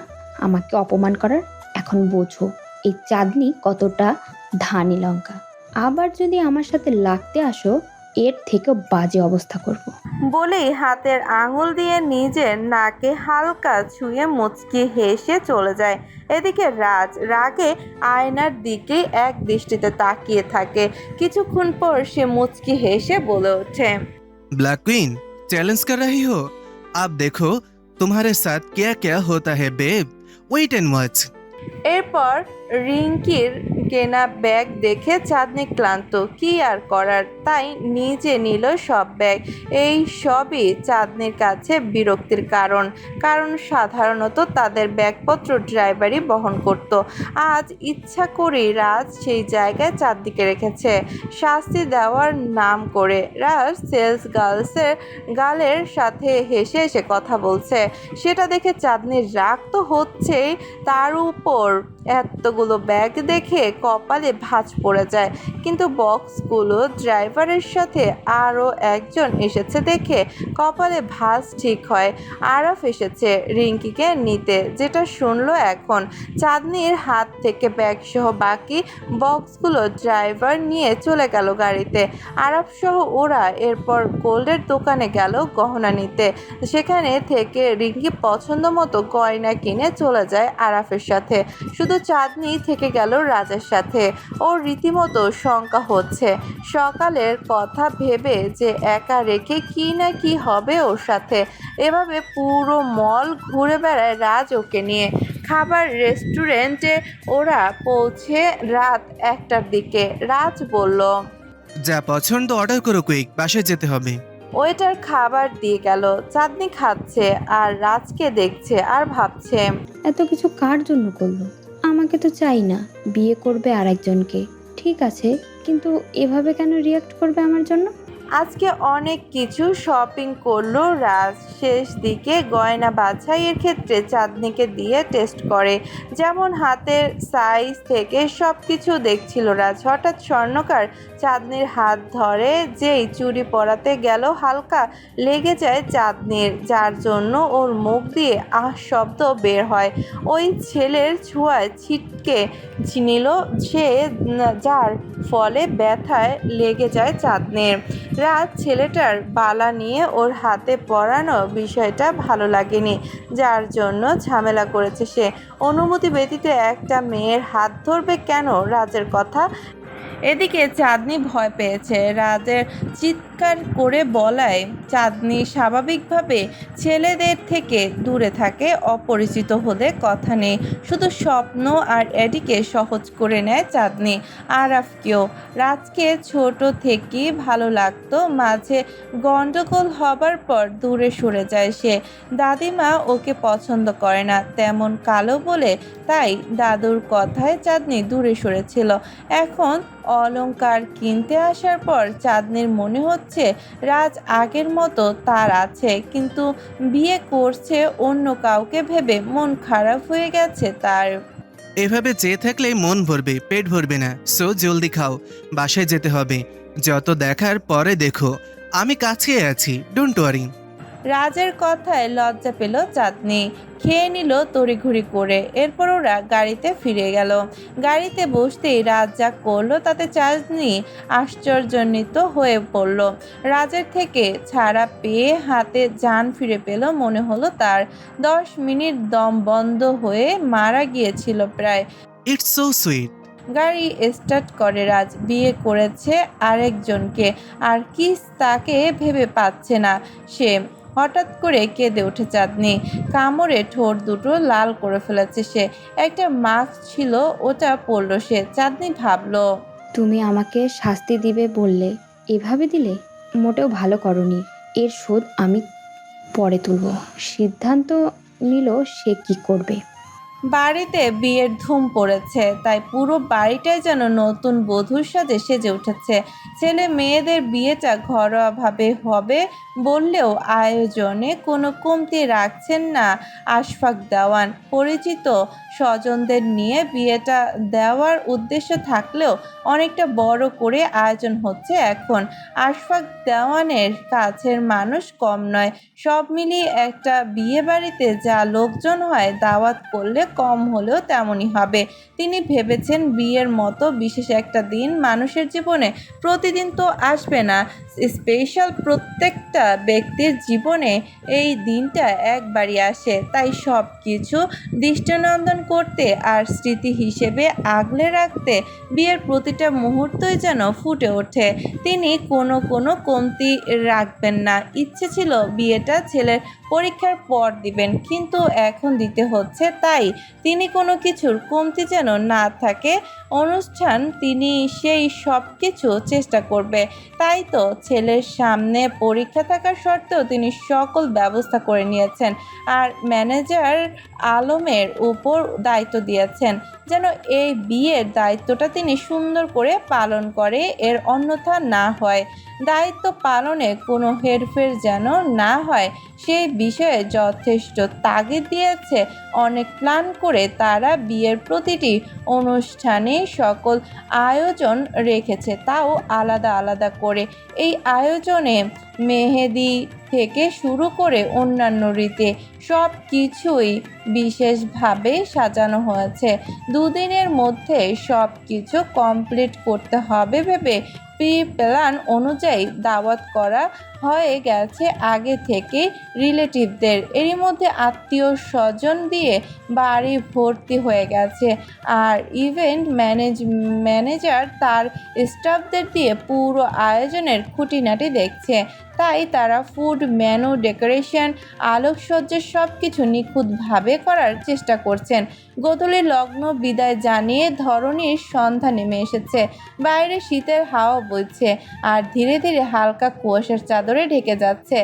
আমাকে অপমান করার? এখন বোঝো এই চাঁদনি কতটা ধানি লঙ্কা। আবার যদি আমার সাথে লাগতে আসো, এর থেকেও বাজে অবস্থা করব। বলেই হাতের আঙুল দিয়ে নিজের নাকে হালকা ছুঁয়ে মুচকি হেসে চলে যায়। এদিকে রাজ রাগে আয়নার দিকে এক দৃষ্টিতে তাকিয়ে থাকে। কিছুক্ষণ পর সে মুচকি হেসে বলে ওঠে, ब्लैक क्वीन, चैलेंज कर रही हो? आप देखो तुम्हारे साथ क्या क्या होता है बेब। Wait and watch. এরপর রিঙ্কির কেনা ব্যাগ দেখে চাঁদনি ক্লান্ত, কি আর করার, তাই নিজে নিল সব ব্যাগ। এই সবই চাঁদনির কাছে বিরক্তির কারণ সাধারণত তাদের ব্যাগপত্র ড্রাইভারই বহন করত। আজ ইচ্ছা করেই রাজ সেই জায়গায় চাঁদনিকে রেখেছে শাস্তি দেওয়ার নাম করে। রাজ সেলস গালের সাথে হেসে হেসে কথা বলছে, সেটা দেখে চাঁদনির রাগ তো হচ্ছেই, তার উপর এতগুলো ব্যাগ দেখে কপালে ভাঁজ পড়ে যায়, কিন্তু বক্সগুলো ড্রাইভারের সাথে আরও একজন এসেছে দেখে কপালে ভাঁজ ঠিক হয়। আরাফ এসেছে রিঙ্কিকে নিতে, যেটা শুনলো এখন। চাঁদনির হাত থেকে ব্যাগসহ বাকি বক্সগুলো ড্রাইভার নিয়ে চলে গেল গাড়িতে। আরাফ সহ ওরা এরপর গোল্ডের দোকানে গেল গহনা নিতে। সেখানে থেকে রিঙ্কি পছন্দ মতো গয়না কিনে চলে যায় আরাফের সাথে। শুধু চাঁদনি থেকে গেল রাজের সাথে। ওর রীতিমতো শঙ্কা হচ্ছে সকালের কথা ভেবে যে একা রেখে কি না কি হবে ওর সাথে। এভাবে পুরো মল ঘুরে বেড়ায় রাজ ওকে নিয়ে। খাবার রেস্টুরেন্টে ওরা পৌঁছে রাত 1টার দিকে। রাজ বলল, যা পছন্দ অর্ডার করো, কুইক, বাসায় যেতে হবে। ওয়েটার খাবার দিয়ে গেল। চাঁদনি খাচ্ছে আর রাজকে দেখছে আর ভাবছে, এত কিছু কার জন্য করলো? আমাকে তো চাই না, বিয়ে করবে আরেকজনকে। ঠিক আছে, কিন্তু এভাবে কেন রিয়াক্ট করবে আমার জন্য? আজকে অনেক কিছু শপিং করলো রাজ। শেষ দিকে গয়না বাছাইয়ের ক্ষেত্রে চাঁদনিকে দিয়ে টেস্ট করে, যেমন হাতের সাইজ থেকে সব কিছু দেখছিল রাজ। হঠাৎ স্বর্ণকার চাঁদনির হাত ধরে যেই চুড়ি পরাতে গেল, হালকা লেগে যায় চাঁদনির, যার জন্য ওর মুখ দিয়ে আহ শব্দ বের হয়। ওই ছেলের ছোঁয়ায় ছিটকে নিল সে, যার ফলে ব্যথায় লেগে যায় চাঁদনির। রাত ছেলেটার বালা নিয়ে ওর হাতে পরানো বিষয়টা ভালো লাগেনি, যার জন্য ঝামেলা করেছে সে। অনুমতি ব্যতীত একটা মেয়ের হাত ধরবে কেন? রাজের কথা। এদিকে চাঁদনি ভয় পেয়েছে রাজের চিৎকার করে বলায়। চাঁদনি স্বাভাবিকভাবে ছেলেদের থেকে দূরে থাকে, অপরিচিত হলে কথা নেই। শুধু স্বপ্ন আর এডিকে সহজ করে নেয় চাঁদনি। আরাফকেও। রাজকে ছোট থেকেই ভালো লাগতো, মাঝে গন্ডগোল হবার পর দূরে সরে যায় সে। দাদিমা ওকে পছন্দ করে না তেমন কালো বলে, তাই দাদুর কথায় চাঁদনি দূরে সরেছিল। এখন অলংকার কিনতে আসার পর চাঁদনির মনে হচ্ছে রাজ আগের মতো তার আছে, কিন্তু বিয়ে করছে অন্য কাউকে ভেবে মন খারাপ হয়ে গেছে তার। এভাবে চেয়ে থাকলে মন ভরবে, পেট ভরবে না। সো জলদি খাও, বাসায় যেতে হবে। যত দেখার পরে দেখো, আমি কাছে আছি, ডোন্ট ওয়ারি। রাজের কথায় লজ্জা পেল চাঁদনি, খেয়ে নিল তড়িঘড়ি করে। এরপর ওরা গাড়িতে ফিরে গেল। গাড়িতে বসতেই রাজ যা করলো তাতে চাঁদনি আশ্চর্যান্বিত হয়ে পড়ল। রাজের থেকে ছাড়া পেয়ে হাতে জান ফিরে পেল মনে হলো তার। 10 মিনিট দম বন্ধ হয়ে মারা গিয়েছিল প্রায়। It's so sweet. গাড়ি স্টার্ট করে রাজ। বিয়ে করেছে আরেকজনকে, আর কি তাকে ভেবে পাচ্ছে না সে। হঠাৎ করে কেঁদে ওঠে চাঁদনি। কামড়ে ঠোঁট দুটো লাল করে ফেলেছে সে। একটা মাস্ক ছিল, ওটা পরল সে। চাঁদনি ভাবলো, তুমি আমাকে শাস্তি দিবে বললে, এভাবে দিলে? মোটেও ভালো করনি। এর শোধ আমি পরে তুলব। সিদ্ধান্ত নিল সে কি করবে। বাড়িতে বিয়ের ধুম পড়েছে, তাই পুরো বাড়িটাই যেন নতুন বধূর সাজে সেজে উঠেছে। ছেলে মেয়েদের বিয়েটা ঘরোয়াভাবে হবে বললেও আয়োজনে কোনো কমতি রাখছেন না আশফাক দেওয়ান। পরিচিত স্বজনদের নিয়ে বিয়েটা দেওয়ার উদ্দেশ্য থাকলেও অনেকটা বড় করে আয়োজন হচ্ছে এখন। আশফাক দেওয়ানের কাছের মানুষ কম নয়। সব মিলিয়ে একটা বিয়ে বাড়িতে যা লোকজন হয়, দাওয়াত করলে কম হলেও তেমনই হবে। তিনি ভেবেছেন বিয়ের মতো বিশেষ একটা দিন মানুষের জীবনে প্রতিদিন তো আসবে না। স্পেশাল প্রত্যেকটা ব্যক্তির জীবনে এই দিনটা একবারই আসে, তাই সব কিছু দৃষ্টিনন্দন করতে আর স্মৃতি হিসেবে আগলে রাখতে বিয়ের প্রতিটা মুহূর্তই যেন ফুটে ওঠে। তিনি কোনো কমতি রাখবেন না। ইচ্ছে ছিল বিয়েটা ছেলের পরীক্ষার পর দিবেন, কিন্তু এখন দিতে হচ্ছে, তাই তিনি কোনো কিছুর কমতি যেন না থাকে অনুষ্ঠান তিনি সেই সব কিছু চেষ্টা করবে। তাই তো ছেলের সামনে পরীক্ষা থাকার সত্ত্বেও তিনি সকল ব্যবস্থা করে নিয়েছেন আর ম্যানেজার আলমের উপর দায়িত্ব দিয়েছেন যেন এই বিয়ের দায়িত্বটা তিনি সুন্দর করে পালন করে, এর অন্যথা না হয়। দায়িত্ব পালনে কোনো হেরফের যেন না হয় সেই বিষয়ে যথেষ্ট তাগিদ দিয়েছে। অনেক প্ল্যান করে তারা বিয়ের প্রতিটি অনুষ্ঠানে সকল আয়োজন রেখেছে, তাও আলাদা আলাদা করে। এই আয়োজনে মেহেদি থেকে শুরু করে অন্যান্য রীতি সব কিছুই বিশেষভাবে সাজানো হয়েছে। দুদিনের মধ্যে সব কিছু কমপ্লিট করতে হবে ভেবে প্রি প্ল্যান অনুযায়ী দাওয়াত করা হয়ে গেছে আগে থেকে রিলেটিভদের। এরই মধ্যে আত্মীয় স্বজন দিয়ে বাড়ি ভর্তি হয়ে গেছে আর ইভেন্ট ম্যানেজার তার স্টাফদের দিয়ে পুরো আয়োজনের খুঁটিনাটি দেখছে। তাই তারা ফুড, মেনু, ডেকোরেশন, আলোকসজ্জা সব কিছু নিখুঁতভাবে করার চেষ্টা করছেন। গোধূলি লগ্ন বিদায় জানিয়ে ধরণীর সন্ধ্যা নেমে এসেছে। বাইরে শীতের হাওয়া বইছে আর ধীরে ধীরে হালকা কুয়াশার চাদরে ঢেকে যাচ্ছে।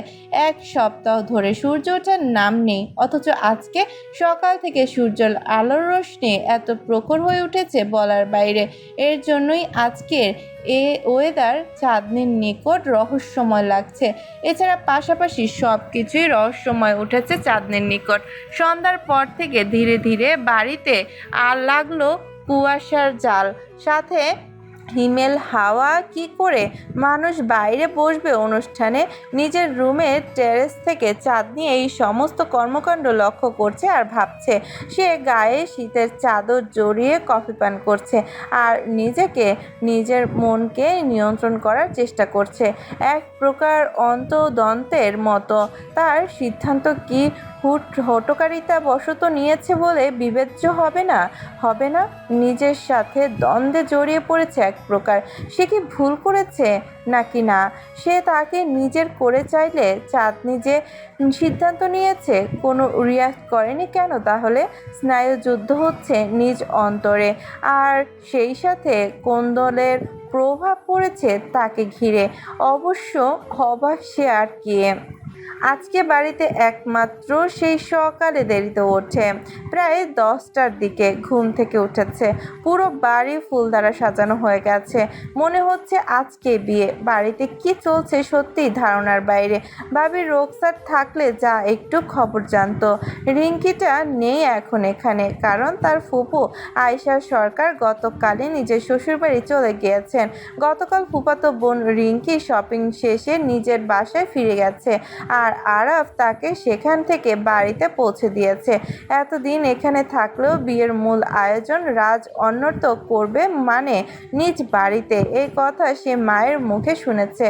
এক সপ্তাহ ধরে সূর্য ওঠার নাম নেই, অথচ আজকে সকাল থেকে সূর্যের আলোর রোশনি এত প্রখর হয়ে উঠেছে বলার বাইরে। এর জন্যই আজকের ওয়েদার চাঁদনির নিকট রহস্যময় লাগছে। এছাড়া পাশাপাশি সব কিছুই রহস্যময় উঠেছে চাঁদনির নিকট। সন্ধ্যার পর থেকে ধীরে ধীরে বাড়িতে আর লাগলো কুয়াশার জাল, সাথে হিমেল হাওয়া। কি করে মানুষ বাইরে বসবে অনুষ্ঠানে? নিজের রুমের টেরেস থেকে চাঁদনি এই সমস্ত কর্মকাণ্ড লক্ষ্য করছে আর ভাবছে। সে গায়ে শীতের চাদর জড়িয়ে কফি পান করছে আর নিজের মনকে নিয়ন্ত্রণ করার চেষ্টা করছে এক প্রকার অন্তদন্তের মতো। তার সিদ্ধান্ত কি হঠকারিতা বশত নিয়েছে বলে বিবেচ্য হবে না? নিজের সাথে দ্বন্দ্বে জড়িয়ে পড়েছে এক প্রকার। সে কি ভুল করেছে নাকি না? সে তাকে নিজের করে চাইলে চাঁদনি যে সিদ্ধান্ত নিয়েছে কোনো রিয়াক্ট করেনি কেন তাহলে? স্নায়ুযুদ্ধ হচ্ছে নিজ অন্তরে আর সেই সাথে কোন্দলের প্রভাব পড়েছে তাকে ঘিরে। অবশ্য অবাক সে আর কি। আজকে বাড়িতে একমাত্র সেই সকালে দেরিতে ওঠে, প্রায় 10টার দিকে ঘুম থেকে উঠেছে। পুরো বাড়ি ফুল দ্বারা সাজানো হয়ে গেছে, মনে হচ্ছে আজকে বিয়ে। বাড়িতে কি চলছে সত্যিই ধারণার বাইরে। ভাবি রোকসার থাকলে যা একটু খবর জানতো। রিঙ্কিটা নেই এখন এখানে, কারণ তার ফুপু আয়শা সরকার গতকালই নিজের শ্বশুরবাড়ি চলে গিয়েছেন। গতকাল ফুফাতো বোন রিঙ্কি শপিং শেষে নিজের বাসায় ফিরে গেছে আর আরাফ তাকে সেখান থেকে বাড়িতে পৌঁছে দিয়েছে। এতদিন এখানে থাকলেও বিয়ের মূল আয়োজন রাজ অন্যত্র করবে, মানে নিজ বাড়িতে। এই কথা সে মায়ের মুখে শুনেছে।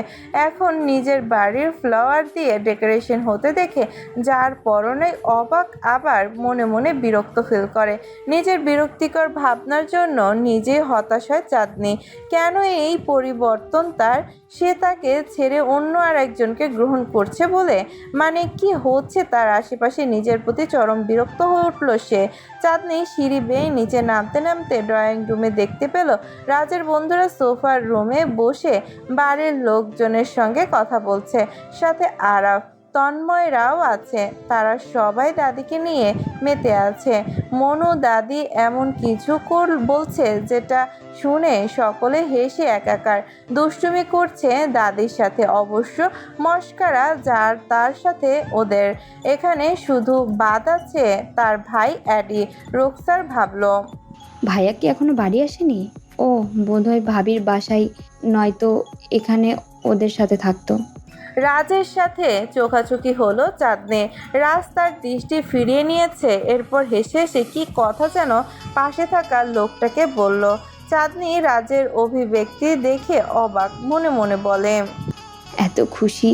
এখন নিজের বাড়ির ফ্লাওয়ার দিয়ে ডেকোরেশন হতে দেখে যার পরনে অবাক, আবার মনে মনে বিরক্ত ফিল করে। নিজের বিরক্তিকর ভাবনার জন্য নিজেই হতাশ হয় চাঁদনি। কেন এই পরিবর্তন তার? সে তাকে ছেড়ে অন্য আর একজনকে গ্রহণ করছে বলে? মানে কি হচ্ছে তার আশেপাশে? নিজের প্রতি চরম বিরক্ত হয়ে উঠল সে। চাঁদনি সিঁড়ি বেয়ে নিচে নামতে নামতে ড্রয়িং রুমে দেখতে পেল রাজের বন্ধুরা সোফার রুমে বসে বাড়ির লোকজনের সঙ্গে কথা বলছে, সাথে আরাফ, তন্ময়রাও আছে। তারা সবাই দাদিকে নিয়ে মেতে আছে। মনু দাদি এমন কিছু বলছে যেটা শুনে সকলে হেসে একাকার। দুষ্টুমি করছে দাদির সাথে, অবশ্য মস্কারা যার তার সাথে ওদের। এখানে শুধু বাদ আছে তার ভাই অ্যাডি। রোকসার ভাবল, ভাইয়া কি এখনো বাড়ি আসেনি? ও বোধহয় ভাবির বাসায়, নয়তো এখানে ওদের সাথে থাকতো। রাজের সাথে চোখাচোখি হলো চাঁদনি। রাজ তার দৃষ্টি ফিরিয়ে নিয়েছে, এরপর হেসে হেসে কি কথা যেন পাশে থাকা লোকটাকে বলল। চাঁদনি রাজের অভিব্যক্তি দেখে অবাক, মনে মনে বলে, এত খুশি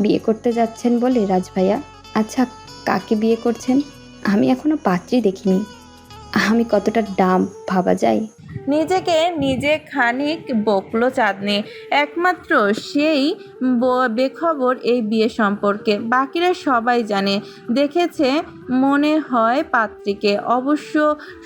বিয়ে করতে যাচ্ছেন বলে রাজ ভাইয়া? আচ্ছা, কাকে বিয়ে করছেন? আমি এখনো পাত্রী দেখিনি। আমি কতটা ডাম ভাবা যায়। নিজেকে নিজে খানিক বকলো চাঁদনি। একমাত্র সেই বেখবর এই বিয়ে সম্পর্কে। বাকিরা সবাই জানে, দেখেছে মনে হয় পাত্রীকে। অবশ্য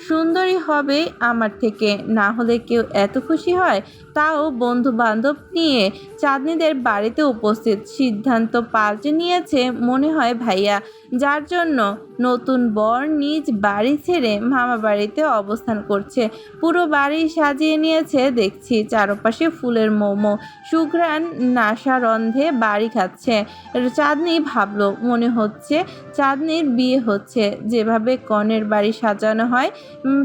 সুন্দরী হবে আমার থেকে, না হলে কেউ এত খুশি হয়? তাও বন্ধু বান্ধব নিয়ে চাঁদনিদের বাড়িতে উপস্থিত। সিদ্ধান্ত পাল্টে নিয়েছে মনে হয় ভাইয়া, যার জন্য নতুন বর নিজ বাড়ি ছেড়ে মামা বাড়িতে অবস্থান করছে। পুরো বাড়ি সাজিয়ে নিয়েছে দেখছি, চারপাশে ফুলের মোমো, সুঘ্রাণ নাসারন্ধে বাড়ি খাচ্ছে। চাঁদনি ভাবলো, মনে হচ্ছে চাঁদনির বিয়ে হচ্ছে। যেভাবে কনের বাড়ি সাজানো হয়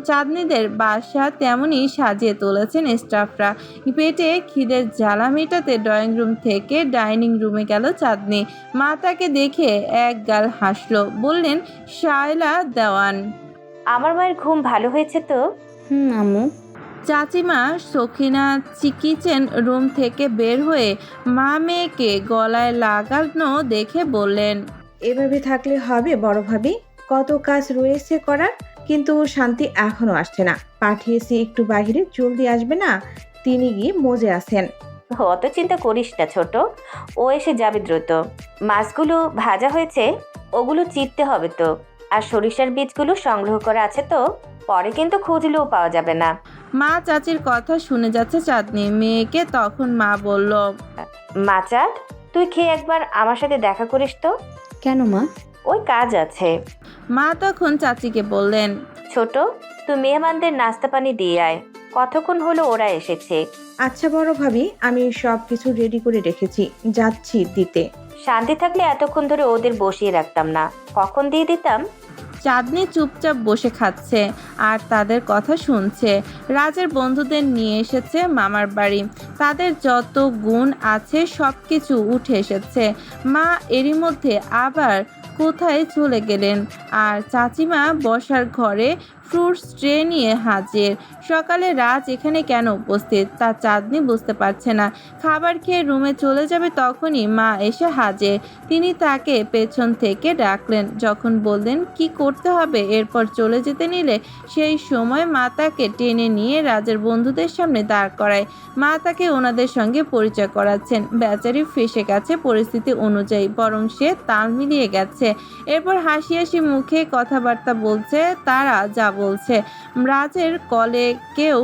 চাঁদনিদের বাসা তেমনই সাজিয়ে তুলেছেন স্টাফরা। পেটে খিদের জ্বালা মেটাতে ড্রয়িং রুম থেকে ডাইনিং রুমে গেল চাঁদনি। মা তাকে দেখে এক গাল হাসলো, বললেন, শায়লা দেওয়ান। আমার মায়ের ঘুম ভালো হয়েছে তো? আম্মু। চাচিমা সখিনা কিচেন রুম থেকে বের হয়ে মা মেয়েকে গলায় লাগানো দেখে বললেন, এভাবে থাকলে হবে বড় ভাবি? কত কাজ রয়েছে করার, কিন্তু শান্তি এখনো আসছে না। পাঠিয়েছি একটু বাইরে, জলদি আসবে না? তিনি গিয়ে মজে আছেন। অত চিন্তা করিস না ছোট, ও এসে যাবে দ্রুত। মাছগুলো ভাজা হয়েছে, ওগুলো চিরতে হবে তো। আর সরিষার বীজগুলো সংগ্রহ করা আছে তো, পরে কিন্তু খুঁজলেও পাওয়া যাবে না। মা চাচির কথা শুনে যাচ্ছে চাঁদনি। মেয়েকে তখন মা বলল, মাচাঁদ, তুই খেয়ে একবার আমার সাথে দেখা করিস তো। কেন মা? ওই কাজ আছে। মা তখন চাচিকে বললেন, ছোট, তুই মেহমানদের নাস্তা পানি দিয়ে আয়, কতক্ষণ হলো ওরা এসেছে। আচ্ছা বড় ভাবি, আমি সব কিছু রেডি করে রেখেছি, যাচ্ছি দিতে। শান্তি থাকলে এতক্ষণ ধরে ওদের বসিয়ে রাখতাম না, কখন দিয়ে দিতাম। চাঁদনি চুপচাপ বসে খাচ্ছে আর তাদের কথা শুনছে। রাজের বন্ধুদের নিয়ে এসেছে মামার বাড়ি, তাদের যত গুণ আছে সব কিছু উঠে এসেছে। মা এরই মধ্যে আবার কোথায় চলে গেলেন, আর চাচিমা বসার ঘরে ফ্রুটস ট্রে নিয়ে হাজির। সকালে রাজ এখানে কেন উপস্থিত তা চাঁদনি বুঝতে পারছে না। খাবার খেয়ে রুমে চলে যাবে তখনই মা এসে হাজির। তিনি তাকে পেছন থেকে ডাকলেন। যখন বললেন কি করতে হবে এরপর চলে যেতে নিলে, সেই সময় মা তাকে টেনে নিয়ে রাজের বন্ধুদের সামনে দাঁড় করায়। মা তাকে ওনাদের সঙ্গে পরিচয় করাচ্ছেন। বেচারি ফেসে গেছে পরিস্থিতি অনুযায়ী, বরং সে তাল মিলিয়ে গেছে। এরপর হাসি হাসি মুখে কথাবার্তা বলছে তারা যা বলছে। রাজের কলে কেউ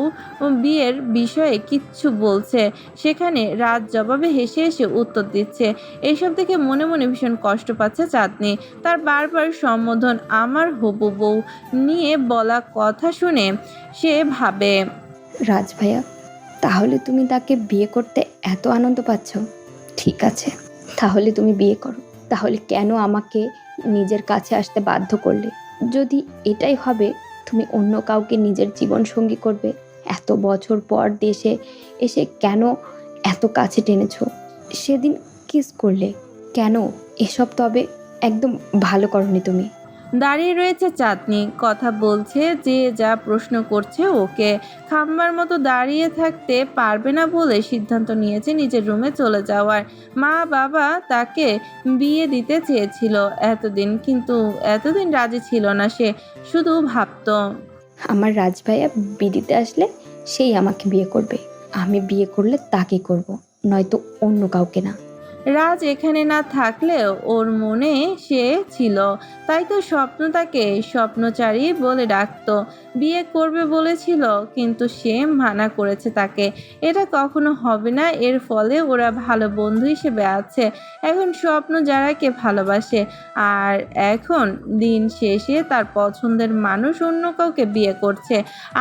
বিয়ের বিষয়ে কিচ্ছু বলছে, সেখানে রাজ জবাবে হেসে হেসে উত্তর দিচ্ছে। এইসব দেখে মনে মনে ভীষণ কষ্ট পাচ্ছে চাঁদনি। তার বারবার সম্বোধন আমার হবু বউ নিয়ে বলা কথা শুনে সে ভাবে, রাজ ভাইয়া, তাহলে তুমি তাকে বিয়ে করতে এত আনন্দ পাচ্ছ? ঠিক আছে, তাহলে তুমি বিয়ে করো। তাহলে কেন আমাকে নিজের কাছে আসতে বাধ্য করলে? যদি এটাই হবে, তুমি অন্য কাউকে নিজের জীবন সঙ্গী করবে। এত বছর পর দেশে এসে কেন এত কাছে টেনেছো? সেদিন কিস করলে কেন? এসব তবে একদম ভালো করনি তুমি। দাঁড়িয়ে রয়েছে চাঁদনি, কথা বলছে, যে যা প্রশ্ন করছে ওকে। খাম্বার মতো দাঁড়িয়ে থাকতে পারবে না বলে সিদ্ধান্ত নিয়েছে নিজের রুমে চলে যাওয়ার। মা বাবা তাকে বিয়ে দিতে চেয়েছিল এতদিন, কিন্তু এতদিন রাজি ছিল না। সে শুধু ভাবতো, আমার রাজ ভাইয়া বিয়েতে আসলে সেই আমাকে বিয়ে করবে। আমি বিয়ে করলে তাকে করব, নয়তো অন্য কাউকে না। রাজ এখানে না থাকলেও ওর মনে সে ছিল, তাই তো স্বপ্ন তাকে স্বপ্নচারী বলে ডাকতো। বিয়ে করবে বলেছিল, কিন্তু সে মানা করেছে তাকে। এটা কখনো হবে না, এর ফলে ওরা ভালো বন্ধু হিসেবে আছে। এখন স্বপ্ন যারাকে ভালোবাসে, আর এখন দিন শেষে তার পছন্দের মানুষ অন্য কাউকে বিয়ে করছে,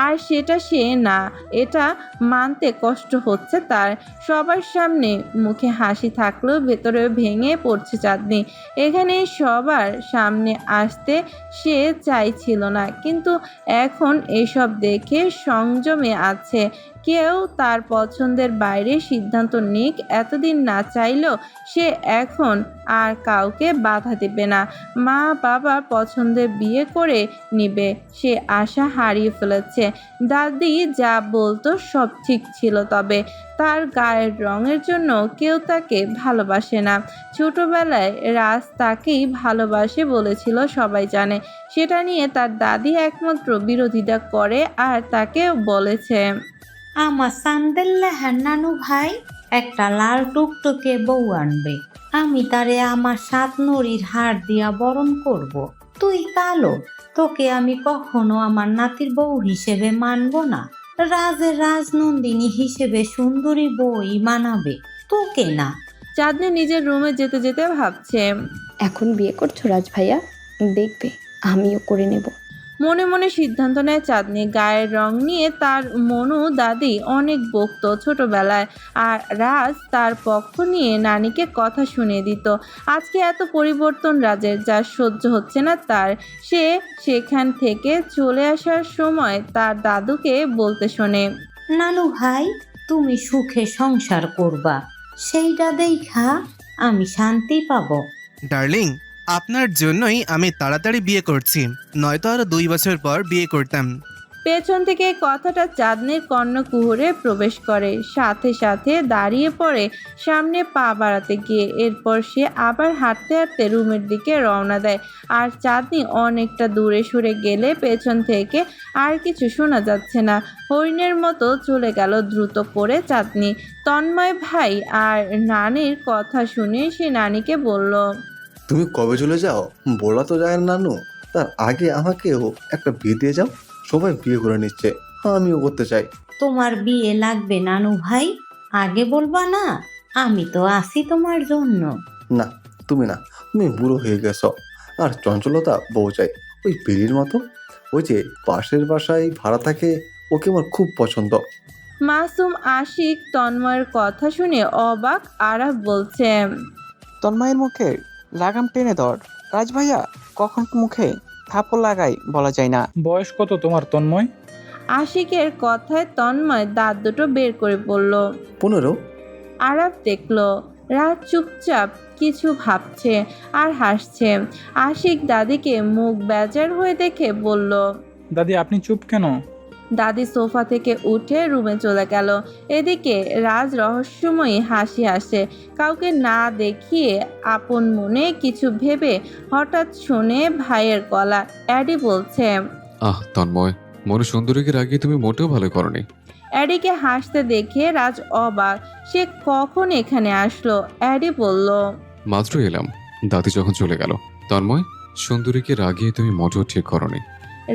আর সেটা সে না। এটা মানতে কষ্ট হচ্ছে তার। সবার সামনে মুখে হাসি থাকলেও ভেতরে ভেঙে পড়ছে চাঁদনি। এখানে সবার সামনে আসতে সে চাইছিল না, কিন্তু এখন এসব দেখে সংযমে আছে। কেউ তার পছন্দের বাইরে সিদ্ধান্ত নিক, এতদিন না চাইলেও সে এখন আর কাউকে বাধা দেবে না। মা বাবা পছন্দের বিয়ে করে নিবে, সে আশা হারিয়ে ফেলেছে। দাদি যা বলতো সব ঠিক ছিল, তবে তার গায়ের রঙের জন্য কেউ তাকে ভালোবাসে না। ছোটবেলায় রাজ তাকেই ভালোবাসে বলেছিল সবাই জানে। সেটা নিয়ে তার দাদি একমাত্র বিরোধিতা করে আর তাকে বলেছে, আমার সান্দেল্লাহার নানু ভাই একটা লাল টুকটুকে বউ আনবে, আমি তারে আমার 7 নড়ির হাড় দিয়া বরণ করব। তুই কালো, তোকে আমি কখনো আমার নাতির বউ হিসেবে মানবো না। রাজের রাজনন্দিনী হিসেবে সুন্দরী বউই মানাবে, তোকে না। চাঁদনি নিজের রুমে যেতে যেতে ভাবছে। এখন বিয়ে করছো রাজ ভাইয়া? দেখবে আমিও করে নেব। মনে মনে সিদ্ধান্ত নেয় চাঁদনি। গায়ের রং নিয়ে তার মনু দাদি অনেক বকতো ছোটবেলায়, আর রাজ তার পক্ষ নিয়ে নানিকে কথা শুনিয়ে দিত। আজকে এত পরিবর্তন রাজের, যা সহ্য হচ্ছে না তার। সে সেখান থেকে চলে আসার সময় তার দাদুকে বলতে শোনে, নানু ভাই, তুমি সুখে সংসার করবা, সেইটা দেখা আমি শান্তি পাবো। ডার্লিং, আপনার জন্যই আমি তাড়াতাড়ি বিয়ে করছি, নয়তো আরো 2 বছর পর বিয়ে করতাম। পেছন থেকে কথাটা চাঁদনির কর্ণকুহরে প্রবেশ করে, সাথে সাথে দাঁড়িয়ে পড়ে সামনে পা বাড়াতে গিয়ে। এরপর সে আবার হাঁটতে হাঁটতে রুমের দিকে রওনা দেয়। আর চাঁদনি অনেকটা দূরে সরে গেলে পেছন থেকে আর কিছু শোনা যাচ্ছে না। হরিণের মতো চলে গেল দ্রুত করে চাঁদনি। তন্ময় ভাই আর নানির কথা শুনে সে নানিকে বলল, তুমি কবে চলে যাও বলা তো যায় না নানু, তার আগে আমাকেও একটা বিয়ে দিয়ে যাও। সবাই বিয়ে করে নিচ্ছে, আমিও করতে চাই। তোমার বিয়ে লাগবে নানু ভাই, আগে বলবা না? আমি তো আছি তোমার জন্য। না, তুমি না, তুমি বুড়ো হয়ে গেছো। আর চঞ্চলতা বউ চাই, ওই বেলির মতো। ওই যে পাশের বাসায় ভাড়া থাকে, ওকে আমার খুব পছন্দ। মাসুম আশিক তন্ময়ের কথা শুনে অবাক। আরাফ বলছে, তন্ময়ের মুখে লাগাম টেনে ধর রাজ ভাইয়া, কখন মুখে থাপড় লাগাই বলা যায় না। বয়স কত তোমার তন্ময়? আশিকের কথায় তন্ময় দাঁত দুটো বের করে পড়ল। 15। আরাফ দেখলো রাত চুপচাপ কিছু ভাবছে আর হাসছে। আশিক দাদিকে মুখ বেজার হয়ে দেখে বলল, দাদি আপনি চুপ কেন? দাদি সোফা থেকে উঠে রুমে চলে গেল। এদিকে রাজ রহস্যময়ী হাসি হাসে, কাউকে না দেখিয়ে আপন মনে কিছু ভেবে হঠাৎ শুনে ভাইয়ের গলা। অ্যাডি বলছে, তন্ময়, মনে সুন্দরীকে রাগিয়ে তুমি মোটেও ভালো করনি। অ্যাডিকে হাসতে দেখে রাজ অবাক, সে কখন এখানে আসলো। অ্যাডি বলল, মাত্র এলাম, দাদি যখন চলে গেল। তন্ময়, সুন্দরীকে রাগিয়ে তুমি মোটেও ঠিক করনি।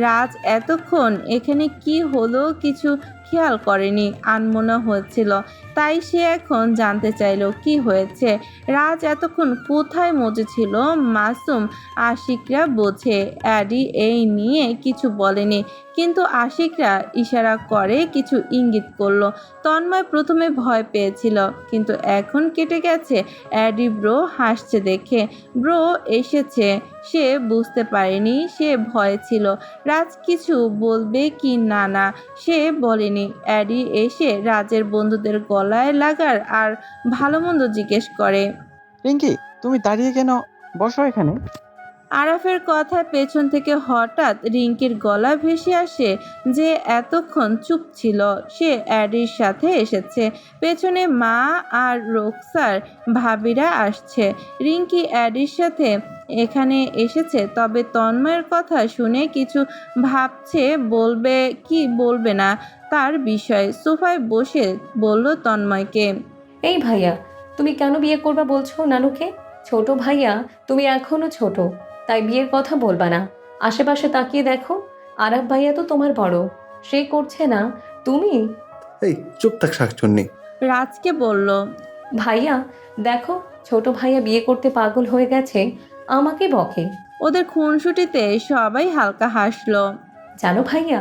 রাজ এতক্ষণ এখানে কি হলো কিছু খেয়াল করেনি, আনমনা হচ্ছিল, তাই সে এখন জানতে চাইলো কি হয়েছে। রাজ এতক্ষণ কোথায় মজেছিল মাসুম আশিকরা বোঝে। অ্যাডি এই নিয়ে কিছু বলেনি, কিন্তু আশিকরা ইশারা করে কিছু ইঙ্গিত করলো। তন্ময় প্রথমে ভয় পেয়েছিল, কিন্তু এখন কেটে গেছে। অ্যাডি ব্রো হাসছে দেখে। ব্রো এসেছে, সে বুঝতে পারেনি সে ভয়ে ছিল রাজ কিছু বলবে কি না সে বলেনি। অ্যাডি এসে রাজের বন্ধুদের গলায় লাগার আর ভালো মন্দ জিজ্ঞেস করে। রিঙ্কি, তুমি দাঁড়িয়ে কেন? বসো এখানে। আরাফের কথা পেছন থেকে হঠাৎ রিঙ্কির গলা ভেসে আসে, যে এতক্ষণ চুপ ছিল। সে অ্যাডির সাথে এসেছে। পেছনে মা আর রোকসার ভাবিরা আসছে। রিঙ্কি অ্যাডির সাথে এখানে এসেছে, তবে তন্ময়ের কথা শুনে কিছু ভাবছে, বলবে কি বলবে না তার বিষয়। সোফায় বসে বলল তন্ময়কে, এই ভাইয়া, তুমি কেন বিয়ে করবা বলছো নানুকে? ছোট ভাইয়া, তুমি এখনো ছোট, তাই বিয়ের কথা বলবা না। আশেপাশে তাকিয়ে দেখো, আরাফ ভাইয়া তো তোমার বড়, সে করছে না, তুমি? এই চুপ থাক শাকচুন্নি। রাজকে বলল, ভাইয়া দেখো, ছোট ভাইয়া বিয়ে করতে পাগল হয়ে গেছে, আমাকে বকে। ওদের খুনসুটিতে সবাই হালকা হাসলো। জানো ভাইয়া,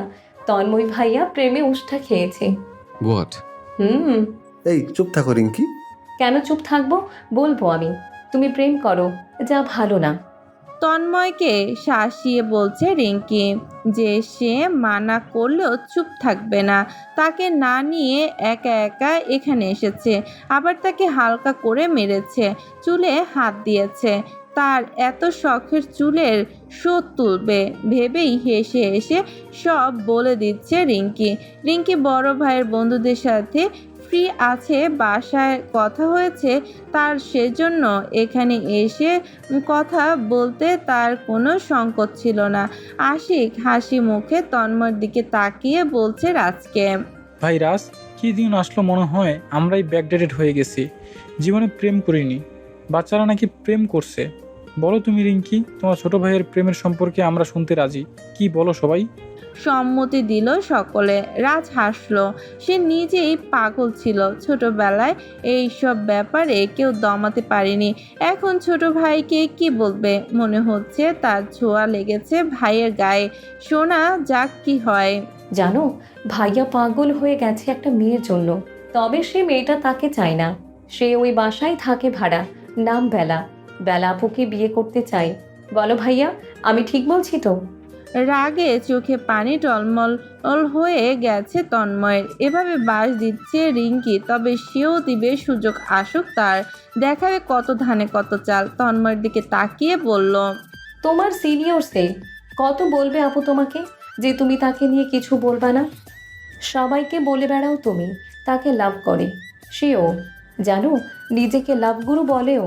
তন্ময় ভাইয়া প্রেমে উষ্ঠা খেয়েছে। হোয়াট? এই চুপ থাকো রিঙ্কি। কেন চুপ থাকবো? বলবো আমি। তুমি প্রেম করো, যা ভালো না। তন্ময়কে শাসিয়ে বলছে রিঙ্কি যে সে মানা করলেও চুপ থাকবে না। তাকে না নিয়ে একা একা এখানে এসেছে, আবার তাকে হালকা করে মেরেছে, চুলে হাত দিয়েছে। তার এত শখের চুলের শোধ তুলবে ভেবেই হেসে হেসে সব বলে দিচ্ছে রিঙ্কি। রিঙ্কি বড় ভাইয়ের বন্ধুদের সাথে ফ্রি আছে, বাসায় কথা হয়েছে তার, সেজন্য এখানে এসে কথা বলতে তার কোনো সংকোচ ছিল না। আশিক হাসি মুখে তন্ময়ের দিকে তাকিয়ে বলছে রাজকে, ভাই রাজ, কি দিন আসলো মনে হয় আমরাই ব্যাকডেটেড হয়ে গেছি। জীবনে প্রেম করিনি, বাচ্চারা নাকি প্রেম করছে। বলো তুমি রিঙ্কি, তোমার ছোট ভাইয়ের প্রেমের সম্পর্কে আমরা শুনতে রাজি। কি বলো সবাই? সম্মতি দিল সকলে। রাজ হাসলো। সে নিজেই পাগল ছিল ছোটবেলায়, এইসব ব্যাপারে কেউ দমাতে পারেনি। এখন ছোট ভাইকে কি বলবে? মনে হচ্ছে তার ছোঁয়া লেগেছে ভাইয়ের গায়ে। শোনা যাক কি হয়। জানো, ভাইয়া পাগল হয়ে গেছে একটা মেয়ের জন্য। তবে সে মেয়েটা তাকে চায় না। সে ওই বাসায় থাকে ভাড়া, নাম বেলা। বেলা আপুকে বিয়ে করতে চায়। বলো ভাইয়া, আমি ঠিক বলছি তো? রাগে চোখে পানি টলমল হয়ে গেছে তন্ময়ের। এভাবে বাস দিচ্ছে রিঙ্কি, তবে সেও দিবে সুযোগ, আসুক তার। দেখাবে কত ধানে কত চাল। তন্ময়ের দিকে তাকিয়ে বলল, তোমার সিনিয়র সে কত বলবে আপু তোমাকে যে তুমি তাকে নিয়ে কিছু বলবা না? সবাইকে বলে বেড়াও তুমি তাকে লাভ করে। সেও জানো, নিজেকে লাভ গুরু বলেও।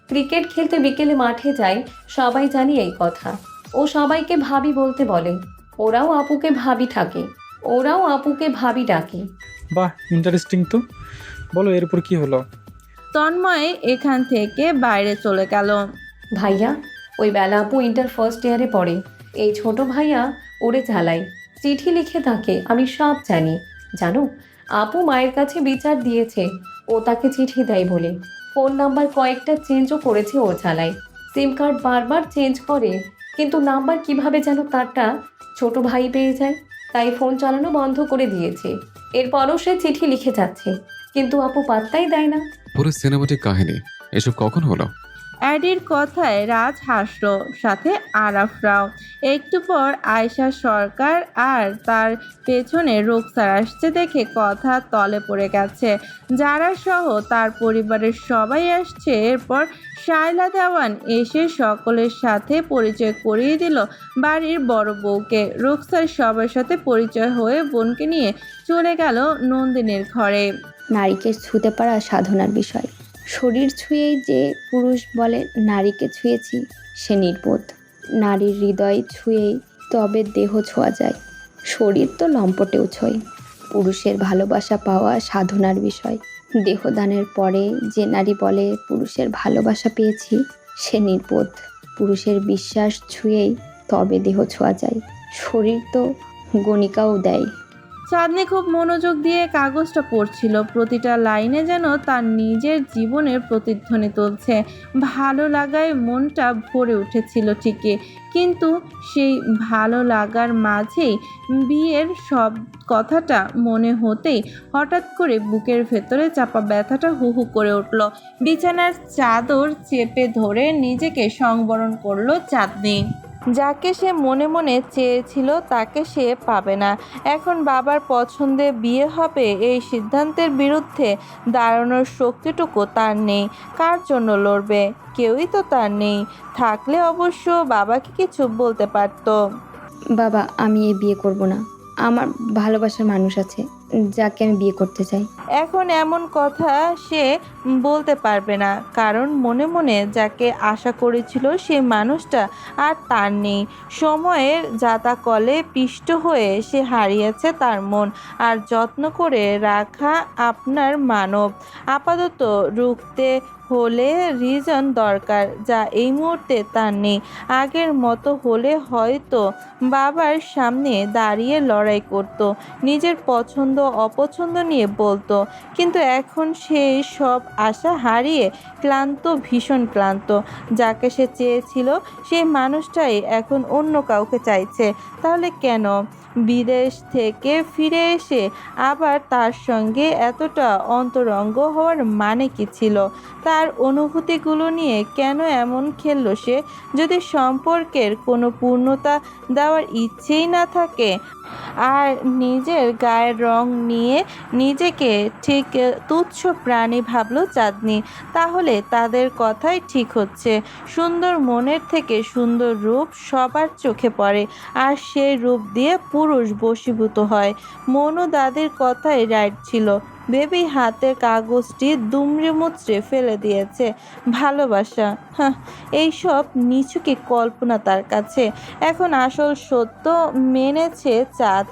ক্রিকেট খেলতে বিকেলে মাঠে যায়, সবাই জানি এই কথা। ও সবাইকে ভাবি বলতে বলে। ওরাও আপুকে ভাবি থাকে, ওরাও আপুকে ভাবি ডাকে। বাহ, ইন্টারেস্টিং তো। বলো এরপর কি হলো? তন্ময় এখান থেকে বাইরে চলে গেল। ভাইয়া, ওই বেলা আপু ইন্টার ফার্স্ট ইয়ারে পড়ে। এই ছোট ভাইয়া ওরে জ্বালায়, চিঠি লিখে তাকে। আমি সব জানি। জানো, আপু মায়ের কাছে বিচার দিয়েছে ও তাকে চিঠি দেয় বলে। ফোন নাম্বার কয়েকটা চেঞ্জও করেছে ওর জ্বালায়। সিম কার্ড বারবার চেঞ্জ করে, কিন্তু নাম্বার কিভাবে যেন তারটা ছোট ভাই পেয়ে যায়, তাই ফোন চালানো বন্ধ করে দিয়েছে। এরপরও সে চিঠি লিখে যাচ্ছে, কিন্তু আপু পাত্তাই দেয় না। পুরো সিনেমাটিক কাহিনী এসব কখন হলো? অ্যাডির কথায় রাজ হাসলো, সাথে আরাফরাও। একটু পর আয়শা সরকার আর তার পেছনে রুকসার আসছে দেখে কথা তলে পড়ে গেছে। যারা সহ তার পরিবারের সবাই আসছে। এরপর শায়লা দেওয়ান এসে সকলের সাথে পরিচয় করিয়ে দিল বাড়ির বড় বউকে। রুকসার সবার সাথে পরিচয় হয়ে বোনকে নিয়ে চলে গেল নন্দিনীর ঘরে। নারীকে ছুঁতে পারা সাধনার বিষয়। শরীর ছুঁয়েই যে পুরুষ বলে নারীকে ছুঁয়েছি, সে নির্বোধ। নারীর হৃদয় ছুঁয়েই তবে দেহ ছোঁয়া যায়। শরীর তো লম্পটেও ছোঁয়। পুরুষের ভালোবাসা পাওয়া সাধনার বিষয়। দেহদানের পরে যে নারী বলে পুরুষের ভালোবাসা পেয়েছি, সে নির্বোধ। পুরুষের বিশ্বাস ছুঁয়েই তবে দেহ ছোঁয়া যায়। শরীর তো গণিকাও দেয়। চাঁদনি খুব মনোযোগ দিয়ে কাগজটা পড়ছিল। প্রতিটা লাইনে যেন তার নিজের জীবনের প্রতিধ্বনি তুলছে। ভালো লাগায় মনটা ভরে উঠেছিল ঠিকই, কিন্তু সেই ভালো লাগার মাঝেই বিয়ের সব কথাটা মনে হতেই হঠাৎ করে বুকের ভেতরে চাপা ব্যথাটা হু হু করে উঠল। বিছানার চাদর চেপে ধরে নিজেকে সংবরণ করলো চাঁদনি। যাকে সে মনে মনে চেয়েছিল তাকে সে পাবে না। এখন বাবার পছন্দে বিয়ে হবে, এই সিদ্ধান্তের বিরুদ্ধে দাঁড়ানোর শক্তিটুকু তার নেই। কার জন্য লড়বে? কেউই তো তার নেই। থাকলে অবশ্য বাবাকে কিছু বলতে পারতো। বাবা, আমি এই বিয়ে করব না। আমার ভালোবাসার মানুষ আছে, যাকে আমি বিয়ে করতে চাই। এখন এমন কথা সে বলতে পারবে না, কারণ মনে মনে যাকে আশা করেছিল সেই মানুষটা আর তার নেই। সময়ের জাতাকলে পিষ্ট হয়ে সে হারিয়েছে তার মন আর যত্ন করে রাখা আপনার মানব। আপাতত রুখতে হলে রিজন দরকার, যা এই মুহূর্তে তার নেই। আগের মতো হলে হয়তো বাবার সামনে দাঁড়িয়ে লড়াই করত, নিজের পছন্দ অপছন্দ নিয়ে বলতো। কিন্তু এখন সে সব আশা হারিয়ে ক্লান্ত, ভীষণ ক্লান্ত। যাকে সে চেয়েছিল সেই মানুষটাই এখন অন্য কাউকে চাইছে। তাহলে কেন? বিদেশ থেকে ফিরে এসে আবার তার সঙ্গে এতটা অন্তরঙ্গ হওয়ার মানে কি ছিল? তার অনুভূতিগুলো নিয়ে কেন এমন খেললো সে? যদি সম্পর্কের কোনো পূর্ণতা দেওয়ার ইচ্ছেই না থাকে আর নিজের গায়ের রং নিয়ে নিজেকে ঠিক তুচ্ছ প্রাণী ভাবলো চাঁদনি, তাহলে তাদের কথাই ঠিক হচ্ছে। সুন্দর মনের থেকে সুন্দর রূপ সবার চোখে পড়ে, আর সেই রূপ দিয়ে পুরুষ বশীভূত হয়। মনু দাদির কথাই রাইট ছিল ভেবেই হাতের কাগজটি দুমড়ে মুচড়ে ফেলে দিয়েছে। ভালোবাসা, হ্যাঁ, এইসব নিছুকি কল্পনা তার কাছে। এখন আসল সত্য মেনেছে চাঁদ,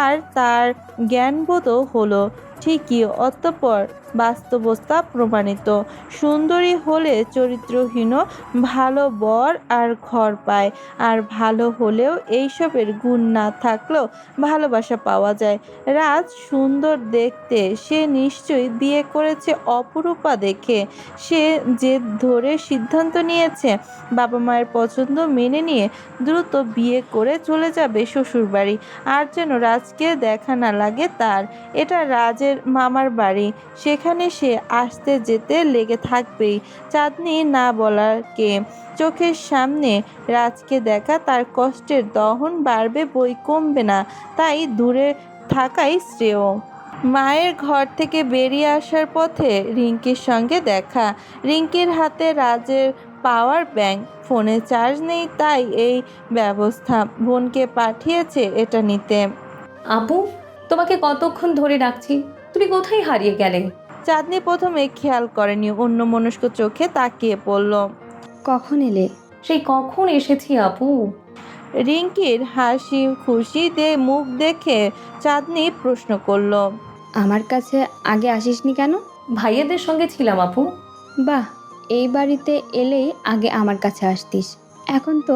আর তার জ্ঞানবোধও হলো। ঠিকই, অতঃপর বাস্তবতা প্রমাণিত। সুন্দরী হলে চরিত্রহীন ভালো বর আর ঘর পায়, আর ভালো হলেও এইসবের গুণ না থাকলেও ভালোবাসা পাওয়া যায়। রাজ সুন্দর দেখতে, সে নিশ্চয়ই বিয়ে করেছে অপরূপা দেখে। সে জেদ ধরে সিদ্ধান্ত নিয়েছে বাবা মায়ের পছন্দ মেনে নিয়ে দ্রুত বিয়ে করে চলে যাবে শ্বশুরবাড়ি। আর যেন রাজকে দেখা না লাগে তার। এটা রাজের মামার বাড়ি, সেখানে সে আসতে যেতে লেগে থাকবেই। চাঁদনি না বলার কে, চোখের সামনে রাজকে দেখা তার কষ্টের দহন বাড়বে বই কমবে না, তাই দূরে থাকাই শ্রেয়। মায়ের ঘর থেকে বেরিয়ে আসার পথে রিঙ্কির সঙ্গে দেখা। রিঙ্কির হাতে রাজের পাওয়ার ব্যাংক, ফোনে চার্জ নেই, তাই এই ব্যবস্থা। বোনকে পাঠিয়েছে এটা নিতে। আপু, তোমাকে কতক্ষণ ধরে ডাকছি, তুমি কোথায় হারিয়ে গেলে? চাঁদনি প্রথমে খেয়াল করেনি, অন্যমনস্ক চোখে তাকিয়ে পড়ল। কখন এলে? সেই কখন এসেছি আপু। রিঙ্কির হাসি খুশি মুখ দেখে চাঁদনি প্রশ্ন করল, আমার কাছে আগে আসিসনি কেন? ভাইয়াদের সঙ্গে ছিলাম আপু। বাহ, এই বাড়িতে এলেই আগে আমার কাছে আসতিস। এখন তো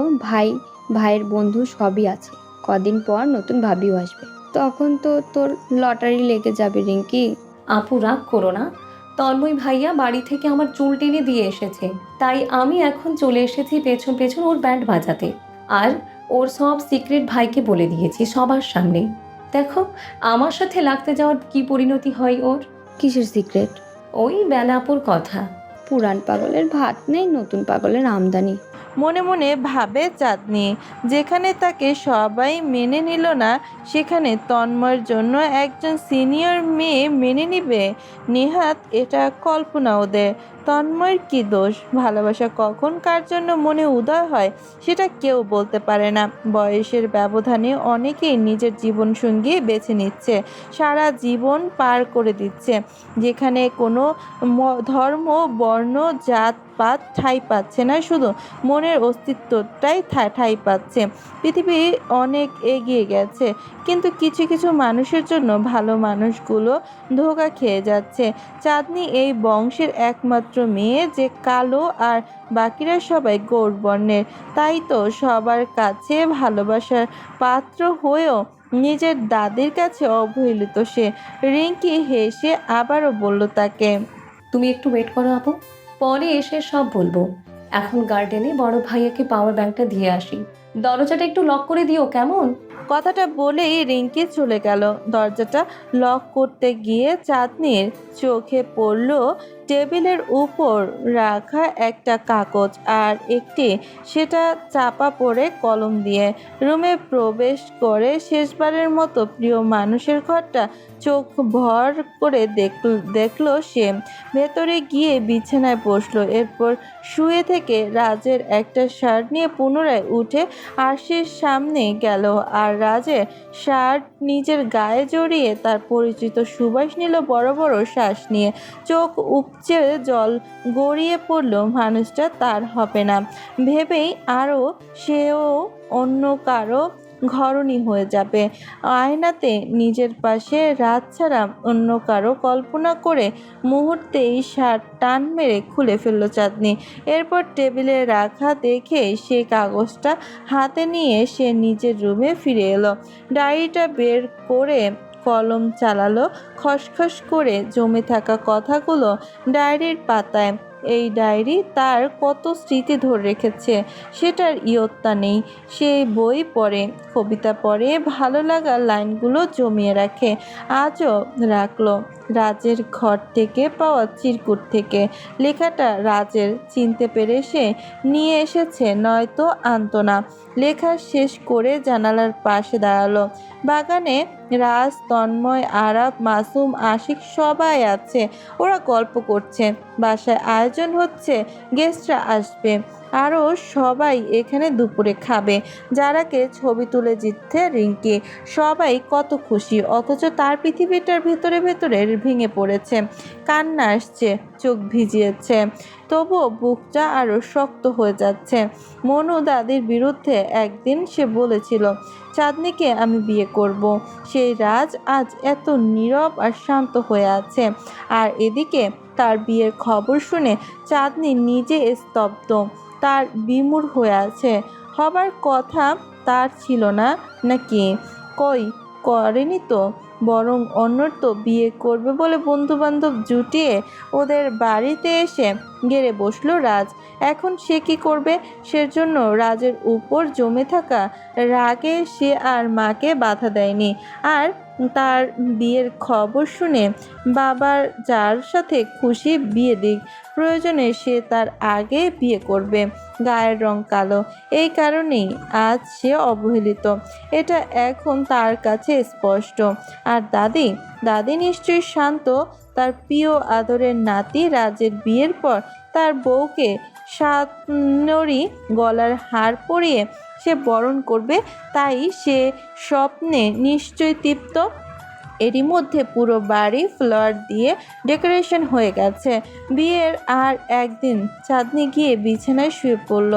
ভাইয়ের বন্ধু সবই আছে, কদিন পর নতুন ভাবিও আসবে, তখন তো তোর লটারি লেগে যাবে রিঙ্কি। আপু রাগ করো না, তন্ময় ভাইয়া বাড়ি থেকে আমার চুল টেনে দিয়ে এসেছে, তাই আমি এখন চলে এসেছি পেছন পেছন ওর ব্যান্ড বাজাতে। আর ওর সব সিক্রেট ভাইকে বলে দিয়েছি সবার সামনে। দেখো আমার সাথে লাগতে যাওয়ার কি পরিণতি হয় ওর। কিসের সিক্রেট? ওই বেলাপুর কথা। পুরান পাগলের ভাত নেই, নতুন পাগলের আমদানি। মনে মনে ভাবে চাঁদনি। যেখানে তাকে সবাই মেনে নিল না, সেখানে তন্ময়ের জন্য একজন সিনিয়র মেয়ে মেনে নিবে। নেহাত এটা কল্পনা ওদের। তন্ময়ের কি দোষ? ভালোবাসা কখন কার জন্য মনে উদয় হয় সেটা কেউ বলতে পারে না। বয়সের ব্যবধানে অনেকেই নিজের জীবনসঙ্গী বেছে নিচ্ছে, সারা জীবন পার করে দিচ্ছে, যেখানে কোনো ধর্ম, বর্ণ, জাত পাত ঠাঁই পাচ্ছে না, শুধু মনের অস্তিত্বটাই ঠাঁই পাচ্ছে। পৃথিবী অনেক এগিয়ে গেছে, কিন্তু কিছু কিছু মানুষের জন্য ভালো মানুষগুলো ধোঁকা খেয়ে যাচ্ছে। চাঁদনি এই বংশের একমাত্র মেয়ে যে কালো, আর বাকিরা সবাই গৌরবর্ণের। তাই তো সবার কাছে ভালোবাসার পাত্র হয়েও নিজের দাদির কাছে অবহেলিত সে। রিঙ্কি হেসে আবারও বলল তাকে, তুমি একটু ওয়েট করো আপু, পরে এসে সব বলবো। এখন গার্ডেনে বড় ভাইয়াকে পাওয়ার ব্যাংকটা দিয়ে আসি, দরজাটা একটু লক করে দিও কেমন? কথাটা বলেই রিঙ্কি চলে গেল। দরজাটা লক করতে গিয়ে চাঁদনির চোখে পড়ল টেবিলের উপর রাখা একটা কাগজ আর একটি সেটা চাপা পড়ে কলম দিয়ে। রুমে প্রবেশ করে শেষবারের মতো প্রিয় মানুষের ঘরটা চোখ ভর করে দেখলো সে। ভেতরে গিয়ে বিছানায় বসলো, এরপর শুয়ে থেকে রাজের একটা শার্ট নিয়ে পুনরায় উঠে আরশির সামনে গেল, আর রাজের শার্ট নিজের গায়ে জড়িয়ে তার পরিচিত সুবাস নিল বড় বড় শ্বাস নিয়ে। চোখ উপচে জল গড়িয়ে পড়ল, মানুষটা তার হবে না ভেবেই আরও সেও অন্য কারো ঘরণী হয়ে যাবে। আয়নাতে নিজের পাশে রাত ছাড়া অন্য কারো কল্পনা করে মুহূর্তেই শার্ট টান মেরে খুলে ফেলল চাঁদনি। এরপর টেবিলে রাখা দেখে সে কাগজটা হাতে নিয়ে সে নিজের রুমে ফিরে এলো। ডায়েরিটা বের করে কলম চালালো, খসখস করে জমে থাকা কথাগুলো ডায়েরির পাতায়। এই ডায়েরি তার কত স্মৃতি ধরে রেখেছে সেটার ইয়ত্তা নেই। সে বই পড়ে, কবিতা পড়ে, ভালো লাগা লাইনগুলো জমিয়ে রাখে। আজও রাখলো রাজের ঘর থেকে পাওয়া চিরকুট থেকে। লেখাটা রাজের, চিনতে পেরে সে নিয়ে এসেছে, নয়তো আনতো না। লেখা শেষ করে জানালার পাশে দাঁড়ালো। বাগানে রাজ, তন্ময়, আরাব, মাসুম, আশিক সবাই আছে। ওরা গল্প করছে, বাসায় আয়োজন হচ্ছে, গেস্টরা আসবে। আরও সবাই এখানে দুপুরে খাবে। যারাকে ছবি তুলে জিতছে রিঙ্কি, সবাই কত খুশি, অথচ তার পৃথিবীটার ভেতরে ভেতরে ভেঙে পড়েছে। কান্না আসছে, চোখ ভিজিয়েছে, তবুও বুকটা আরও শক্ত হয়ে যাচ্ছে। মনু দাদির বিরুদ্ধে একদিন সে বলেছিল চাঁদনিকে আমি বিয়ে করব। সেই রাজ আজ এত নীরব আর শান্ত হয়ে আছে, আর এদিকে তার বিয়ের খবর শুনে চাঁদনি নিজে স্তব্ধ, তার বিমূঢ় হয়ে আছে। হবার কথা তার ছিল না নাকি? কই করেনি তো, বরং অন্যত্র বিয়ে করবে বলে বন্ধুবান্ধব জুটিয়ে ওদের বাড়িতে এসে গেড়ে বসলো রাজ। এখন সে কি করবে? সেজন্য রাজের উপর জমে থাকা রাগে সে আর মাকে বাধা দেয়নি। আর তার বিয়ের খবর শুনে বাবার যার সাথে খুশি বিয়ে দিক, প্রয়োজনে সে তার আগে বিয়ে করবে। গায়ের রং কালো, এই কারণেই আজ সে অবহেলিত, এটা এখন তার কাছে স্পষ্ট। আর দাদি নিশ্চয়ই শান্ত, তার প্রিয় আদরের নাতি রাজের বিয়ের পর তার বউকে সাতনরি গলার হার পরিয়ে সে বরণ করবে, তাই সে স্বপ্নে নিশ্চয়ই তৃপ্ত। এরই মধ্যে পুরো বাড়ি ফ্লাওয়ার দিয়ে ডেকোরেশন হয়ে গেছে। বিয়ের আর একদিন চাঁদনি গিয়ে বিছানায় শুয়ে পড়ল।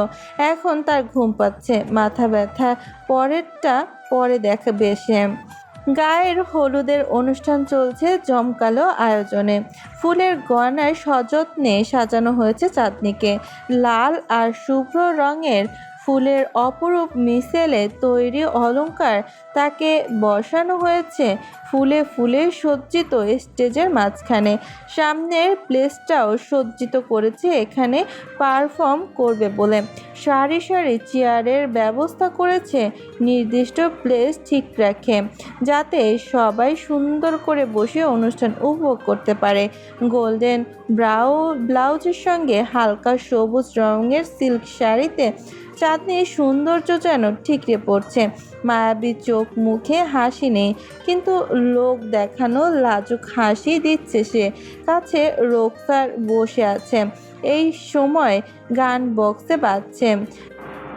এখন তার ঘুম পাচ্ছে, মাথা ব্যথা, পরেরটা পরে দেখাবে সে। গায়ের হলুদের অনুষ্ঠান চলছে জমকালো আয়োজনে। ফুলের গয়নায় সযত্নে সাজানো হয়েছে চাঁদনিকে। লাল আর শুভ্র রঙের ফুলের অপরূপ মিশেলে তৈরি অলংকার তাকে বসানো হয়েছে ফুলে ফুলে সজ্জিত স্টেজের মাঝখানে। সামনের প্লেসটাও সজ্জিত করেছে এখানে পারফর্ম করবে বলে। সারি সারি চেয়ারের ব্যবস্থা করেছে নির্দিষ্ট প্লেস ঠিক রাখে, যাতে সবাই সুন্দর করে বসে অনুষ্ঠান উপভোগ করতে পারে। গোল্ডেন ব্লাউজের সঙ্গে হালকা সবুজ রঙের সিল্ক শাড়িতে চাঁদনির সৌন্দর্য যেন ঠিকরে পড়ছে। মায়াবী চোখ, মুখে হাসি নেই, কিন্তু লোক দেখানো লাজুক হাসি দিচ্ছে সে। কাছে রোকসার বসে আছে। এই সময় গান বক্সে বাজছে,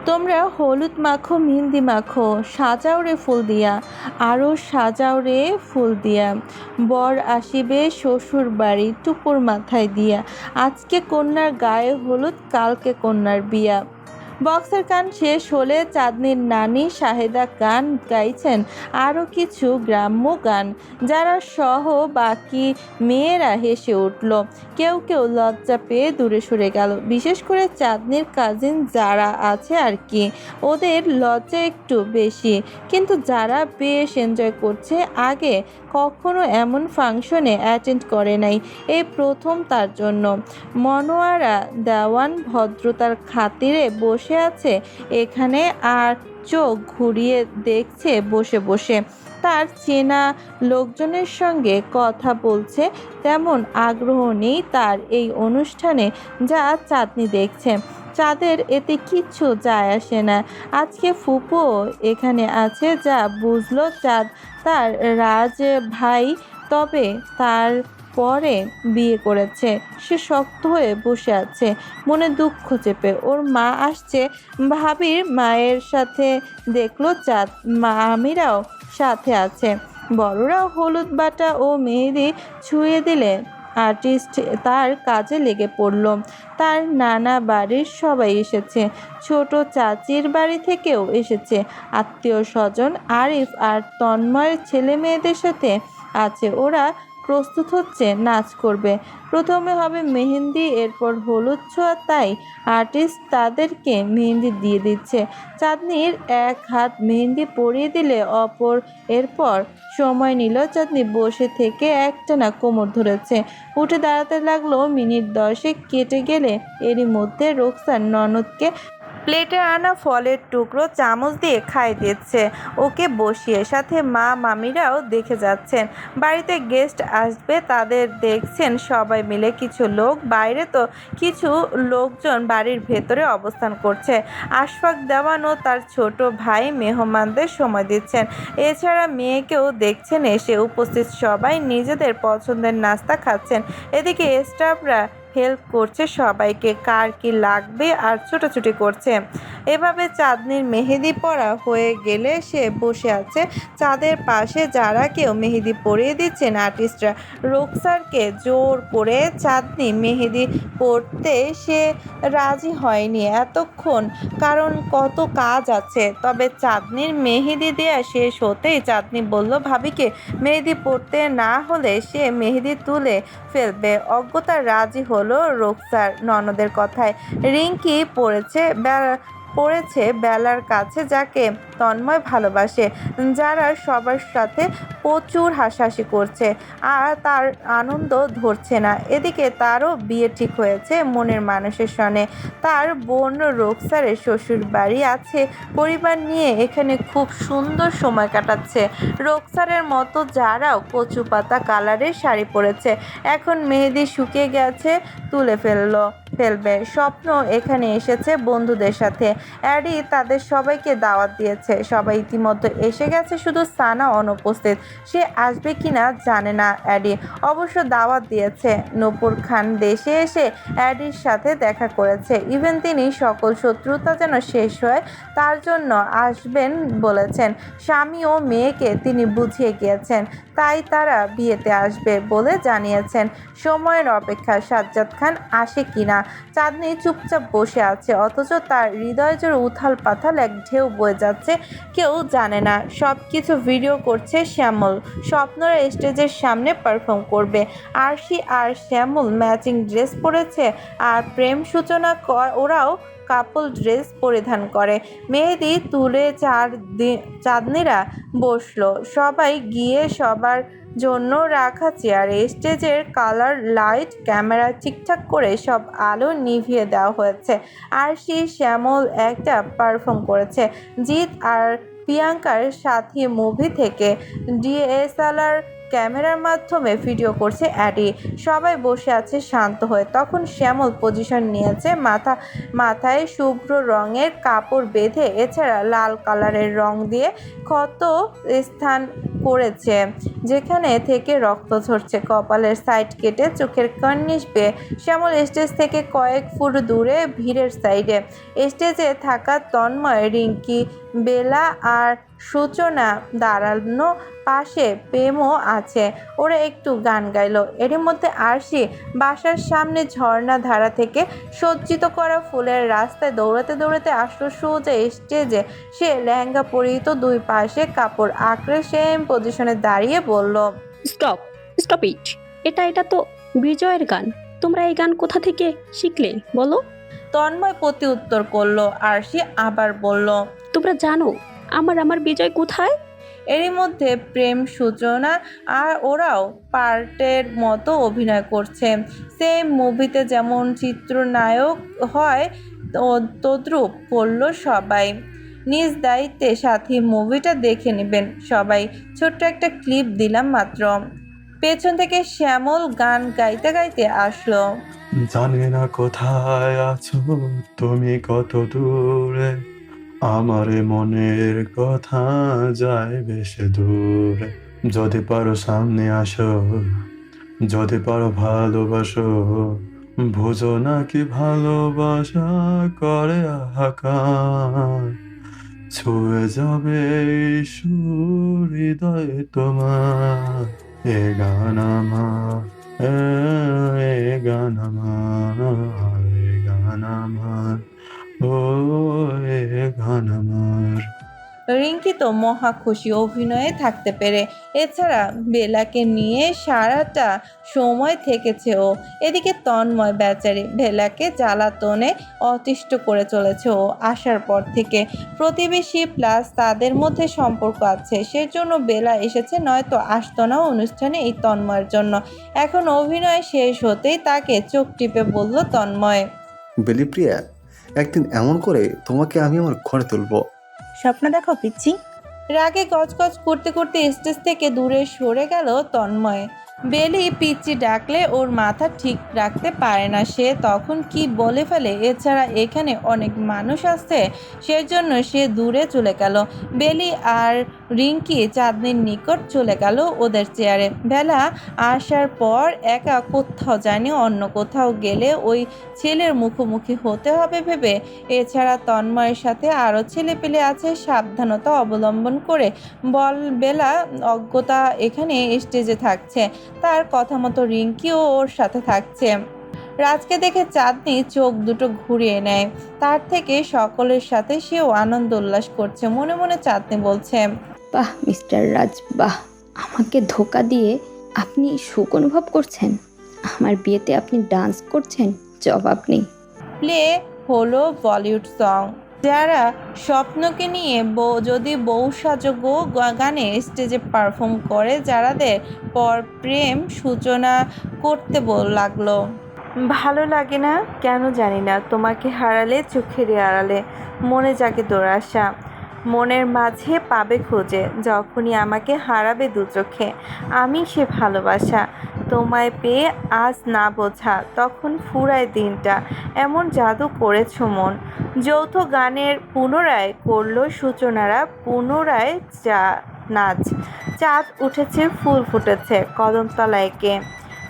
তোমরা হলুদ মাখো মেহেন্দি মাখো, সাজাও রে ফুল দিয়া, আরও সাজাও রে ফুল দিয়া, বর আসিবে শ্বশুর বাড়ি টুপুর মাথায় দিয়া, আজকে কন্যার গায়ে হলুদ, কালকে কন্যার বিয়া। বক্সের গান শেষ হলে চাঁদনির নানি শাহেদা গান গাইছেন, আরও কিছু গ্রাম্য গান, যারা সহ বাকি মেয়েরা হেসে উঠল। কেউ কেউ লজ্জা পেয়ে দূরে সরে গেল, বিশেষ করে চাঁদনির কাজিন যারা আছে আর কি, ওদের লজ্জা একটু বেশি। কিন্তু যারা বেশ এনজয় করছে, আগে কখনো এমন ফাংশনে অ্যাটেন্ড করে নাই, এই প্রথম তার জন্য। মনোয়ারা দেওয়ান ভদ্রতার খাতিরে বসে আছে এখানে, আর চোখ ঘুরিয়ে দেখছে বসে বসে। তার চেনা লোকজনের সঙ্গে কথা বলছে, তেমন আগ্রহ নেই তার এই অনুষ্ঠানে যা চাঁদনি দেখছে। চাঁদের এতে কিচ্ছু যায় আসে না। আজকে ফুপুও এখানে আছে যা বুঝলো চাঁদ তার রাজ ভাই, তবে তার পরে বিয়ে করেছে। সে শক্ত হয়ে বসে আছে, মনে দুঃখ চেপে। ওর মা আসছে, ভাবির মায়ের সাথে দেখলো চাঁদ, মামিরাও সাথে আছে। বড়রাও হলুদ বাটা ও মেহেদি ছুঁয়ে দিলে আর্টিস্ট তার কাজে লেগে পড়ল। তার নানা বাড়ির সবাই এসেছে, ছোট চাচির বাড়ি থেকেও এসেছে আত্মীয় স্বজন। আরিফ আর তন্ময়ের ছেলে মেয়েদের সাথে আছে, ওরা প্রস্তুত হচ্ছে নাচ করবে। প্রথমে হবে মেহেন্দি, এরপর হলুদ ছোঁয়া, তাই আর্টিস্ট তাদেরকে মেহেন্দি দিয়ে দিচ্ছে। চাঁদনির এক হাত মেহেন্দি পরিয়ে দিলে অপর, এরপর সময় নিল চাঁদনি বসে থেকে একটানা কোমর ধরেছে। উঠে দাঁড়াতে লাগলো, মিনিট 10 কেটে গেলে এরই মধ্যে রোকসার ননদকে প্লেটে আনা ফলের টুকরো চামচ দিয়ে খাই দিচ্ছে ওকে বসিয়ে, সাথে মা মামিরাও দেখে যাচ্ছেন। বাড়িতে গেস্ট আসবে তাদের দেখছেন সবাই মিলে। কিছু লোক বাইরে তো কিছু লোকজন বাড়ির ভেতরে অবস্থান করছে। আশফাক দেওয়ান ও তার ছোট ভাই মেহমানদের সময় দিচ্ছেন। এছাড়া মেয়েকেও দেখছেন এসে। উপস্থিত সবাই নিজেদের পছন্দের নাস্তা খাচ্ছেন। এদিকে স্টাফরা হেল্প করছে সবাইকে, কার কি লাগবে আর ছোটাছুটি করছে। এভাবে চাঁদনির মেহেদি পরা হয়ে গেলে সে বসে আছে চাঁদের পাশে। যারা কেউ মেহেদি পরিয়ে দিচ্ছেন আর্টিস্টরা। রুকসারকে জোর করে চাঁদনি মেহেদি পরতে সে রাজি হয়নি এতক্ষণ, কারণ কত কাজ আছে। তবে চাঁদনির মেহেদি দেয়া শেষ হতেই চাঁদনি বলল ভাবিকে মেহেদি পরতে না হলে সে মেহেদি তুলে ফেলবে। অজ্ঞতা রাজি হলো রুকসার ননদের কথায়। রিঙ্কি পড়েছে বেলার কাছে, যাকে তন্ময় ভালোবাসে, যারা সবার সাথে প্রচুর হাসাহাসি করছে আর তার আনন্দ ধরছে না। এদিকে তারও বিয়ে ঠিক হয়েছে মনের মানুষের সঙ্গে। তার বোন রুকসারের শ্বশুর বাড়ি আছে, পরিবার নিয়ে এখানে খুব সুন্দর সময় কাটাচ্ছে। রুকসারের মতো যারাও কচু পাতা কালারের শাড়ি পরেছে, এখন মেহেদি শুকিয়ে গেছে, তুলে ফেলবে। স্বপ্ন এখানে এসেছে বন্ধুদের সাথে। অ্যাডি তাদের সবাইকে দাওয়াত দিয়েছে। সবাই ইতিমধ্যে এসে গেছে, শুধু সানা অনুপস্থিত। সে আসবে কিনা জানে না অ্যাডি, অবশ্য দাওয়াত দিয়েছে। নূপুর খান দেশে এসে অ্যাডির সাথে দেখা করেছে। ইভেন তিনি সকল শত্রুতা যেন শেষ হয় তার জন্য আসবেন বলেছেন। স্বামী ও মেয়েকে তিনি বুঝিয়ে গিয়েছেন, তাই তারা বিয়েতে আসবে বলে জানিয়েছেন। সময়ের অপেক্ষা সাজ্জাদ খান আসে কিনা। চাঁদনি চুপচাপ বসে আছে, অথচ তার হৃদয় জোরে উথাল পাথাল এক ঢেউ বয়ে যাচ্ছে, কেউ জানে না। সব কিছু ভিডিও করছে শ্যামল। স্বপ্নরা স্টেজের সামনে পারফর্ম করবে। আরশি আর শ্যামল ম্যাচিং ড্রেস পরেছে, আর প্রেম সূচনা ওরাও কাপল ড্রেস পরিধান করে। মেহেদি তুলে চাঁদনিরা বসলো। সবাই গিয়ে সবার জন্য রাখা চেয়ারে। স্টেজের কালার, লাইট, ক্যামেরা ঠিকঠাক করে সব আলো নিভিয়ে দেওয়া হয়েছে। আরশি শ্যামল একটা পারফর্ম করেছে। জিৎ আর প্রিয়াঙ্কার সাথী মুভি থেকে ডিএসএলআর ক্যামেরার মাধ্যমে ভিডিও করছে অ্যাডি। সবাই বসে আছে শান্ত হয়ে। তখন শ্যামল পজিশন নিয়েছে, মাথায় শুভ্র রঙের কাপড় বেঁধে, এছাড়া লাল কালারের রং দিয়ে ক্ষত স্থান করেছে যেখানে থেকে রক্ত ঝরছে। কপালের সাইড কেটে চোখের কর্নিশ বেয়ে। শ্যামল স্টেজ থেকে কয়েক ফুট দূরে ভিড়ের সাইডে। স্টেজে থাকা তন্ময়, রিঙ্কি, বেলা আর সূচনা দাঁড়ানো, পাশে প্রেমও আছে। ওরা একটু গান গাইলো। এরই মধ্যে আরশি বাসার সামনে ঝর্ণা ধারা থেকে সজ্জিত করা ফুলের রাস্তায় দৌড়াতে দৌড়াতে আসলো সোজা স্টেজে। সে লেহেঙ্গা পরিহিত, দুই পাশে কাপড় আঁকড়ে সেম পজিশনে দাঁড়িয়ে বলল, স্টপ ইট। এটা তো বিজয়ের গান। তোমরা এই গান কোথা থেকে শিখলে বলো? তন্ময় প্রতি উত্তর করলো। আরশি আবার বলল, তোমরা জানো আমার বিজয় কোথায়? এরই মধ্যে প্রেম, সূচনা আর ওরাও পার্টের মতো অভিনয় করছে। সেম মুভিতে যেমন চিত্রনায়ক হয় তদ্রূপ করলো সবাই। নিজ দায়িত্বে সাথী মুভিটা দেখে নেবেন সবাই। ছোট্ট একটা ক্লিপ দিলাম মাত্র। পেছন থেকে শ্যামল গান গাইতে গাইতে আসলো। জানি না কোথায় আছো তুমি, কত দূরে, আমার মনের কথা যায় বেশ দূরে। যদি পারো সামনে আসো, যদি পারো ভালোবাসো, বুঝো না কি ভালোবাসা করে হাহাকার। ছুঁয়ে যাবে হৃদয় তোমার। এ গান আমার, এ গান আমার, এ গান আমার, ও এ গান আমার। রিঙ্কি তো মহা খুশি অভিনয়ে থাকতে পেরে। এছাড়া বেলাকে নিয়ে সারাটা সময় থেকেছে ও। এদিকে তন্ময় বেচারি বেলাকে জ্বালাতনে অতিষ্ঠ করে চলেছে ও আসার পর থেকে। প্রতিবেশী প্লাস তাদের মধ্যে সম্পর্ক আছে, সেজন্য বেলা এসেছে, নয়তো আসতো না অনুষ্ঠানে এই তন্ময়ের জন্য। এখন অভিনয় শেষ হতেই তাকে চোখ টিপে বলল তন্ময়, বেলিপ্রিয়া, একদিন এমন করে তোমাকে আমি আমার ঘরে তুলবো। স্বপ্ন দেখো পিচ্ছি। রাগে গজগজ করতে করতে স্টেজ থেকে দূরে সরে গেল তন্ময়। বেলি পিচ্চি ডাকলে ওর মাথা ঠিক রাখতে পারে না, সে তখন কি বলে ফেলে। এছাড়া এখানে অনেক মানুষ আছে, সেজন্য সে দূরে চলে গেল। বেলি আর রিঙ্কি চাঁদনির নিকট চলে গেল ওদের চেয়ারে। বেলা আসার পর একা কোথাও যায়নি, অন্য কোথাও গেলে ওই ছেলের মুখোমুখি হতে হবে ভেবে। এছাড়া তন্ময়ের সাথে আরও ছেলেপেলে আছে, সাবধানতা অবলম্বন করে বেলা অজ্ঞতা এখানে স্টেজে থাকছে, তার কথা মতো রিঙ্কিও ওর সাথে থাকছে। রাজকে দেখে চাঁদনি চোখ দুটো ঘুরিয়ে নেয়, তার থেকে সকলের সাথে সেও আনন্দ উল্লাস করছে। মনে মনে চাঁদনি বলছে, বাহ মিস্টার রাজ, বাহ, আমাকে ধোকা দিয়ে আপনি সুখ অনুভব করছেন, আমার বিয়েতে আপনি ডান্স করছেন, জবাব নেই। প্লে হলো বলিউড সং। যারা স্বপ্নকে নিয়ে যদি বউ সাজগো গানে স্টেজে পারফর্ম করে, যারাদের পর প্রেম সূচনা করতে লাগলো। ভালো লাগে না কেন জানি না, তোমাকে হারালে চোখের আড়ালে মনে জাগে দুরাশা, মনের মাঝে পাবে খুঁজে, যখনই আমাকে হারাবে দু চোখে আমি সে ভালোবাসা, তোমায় পেয়ে আজ না বোঝা তখন ফুরায় দিনটা, এমন জাদু করেছো মন। যৌথ গানের পুনরায় করলো সূচনারা, পুনরায় নাচ। চাঁদ উঠেছে, ফুল ফুটেছে কদমতলায় কে।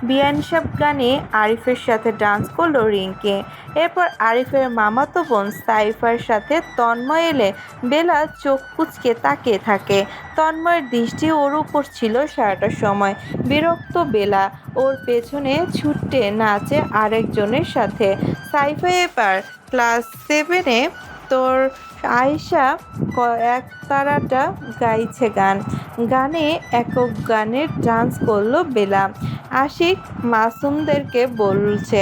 বিয়ানসাব গানে আরিফের সাথে ডান্স করলো রিঙ্কি। এরপর আরিফের মামাতো বোন সাইফার সাথে তন্ময় এলে বেলা চোখ কুচকে তাকিয়ে থাকে। তন্ময়ের দৃষ্টি ওর উপর ছিল সারাটা সময়। বিরক্ত বেলা ওর পেছনে ছুটে নাচে আরেকজনের সাথে। সাইফা এবার ক্লাস 7-এ, তোর আয়েশা একতারাটা গাইছে গান। গানে একক গানের ডান্স করলো বেলা। আশিক মাসুমদেরকে বলছে,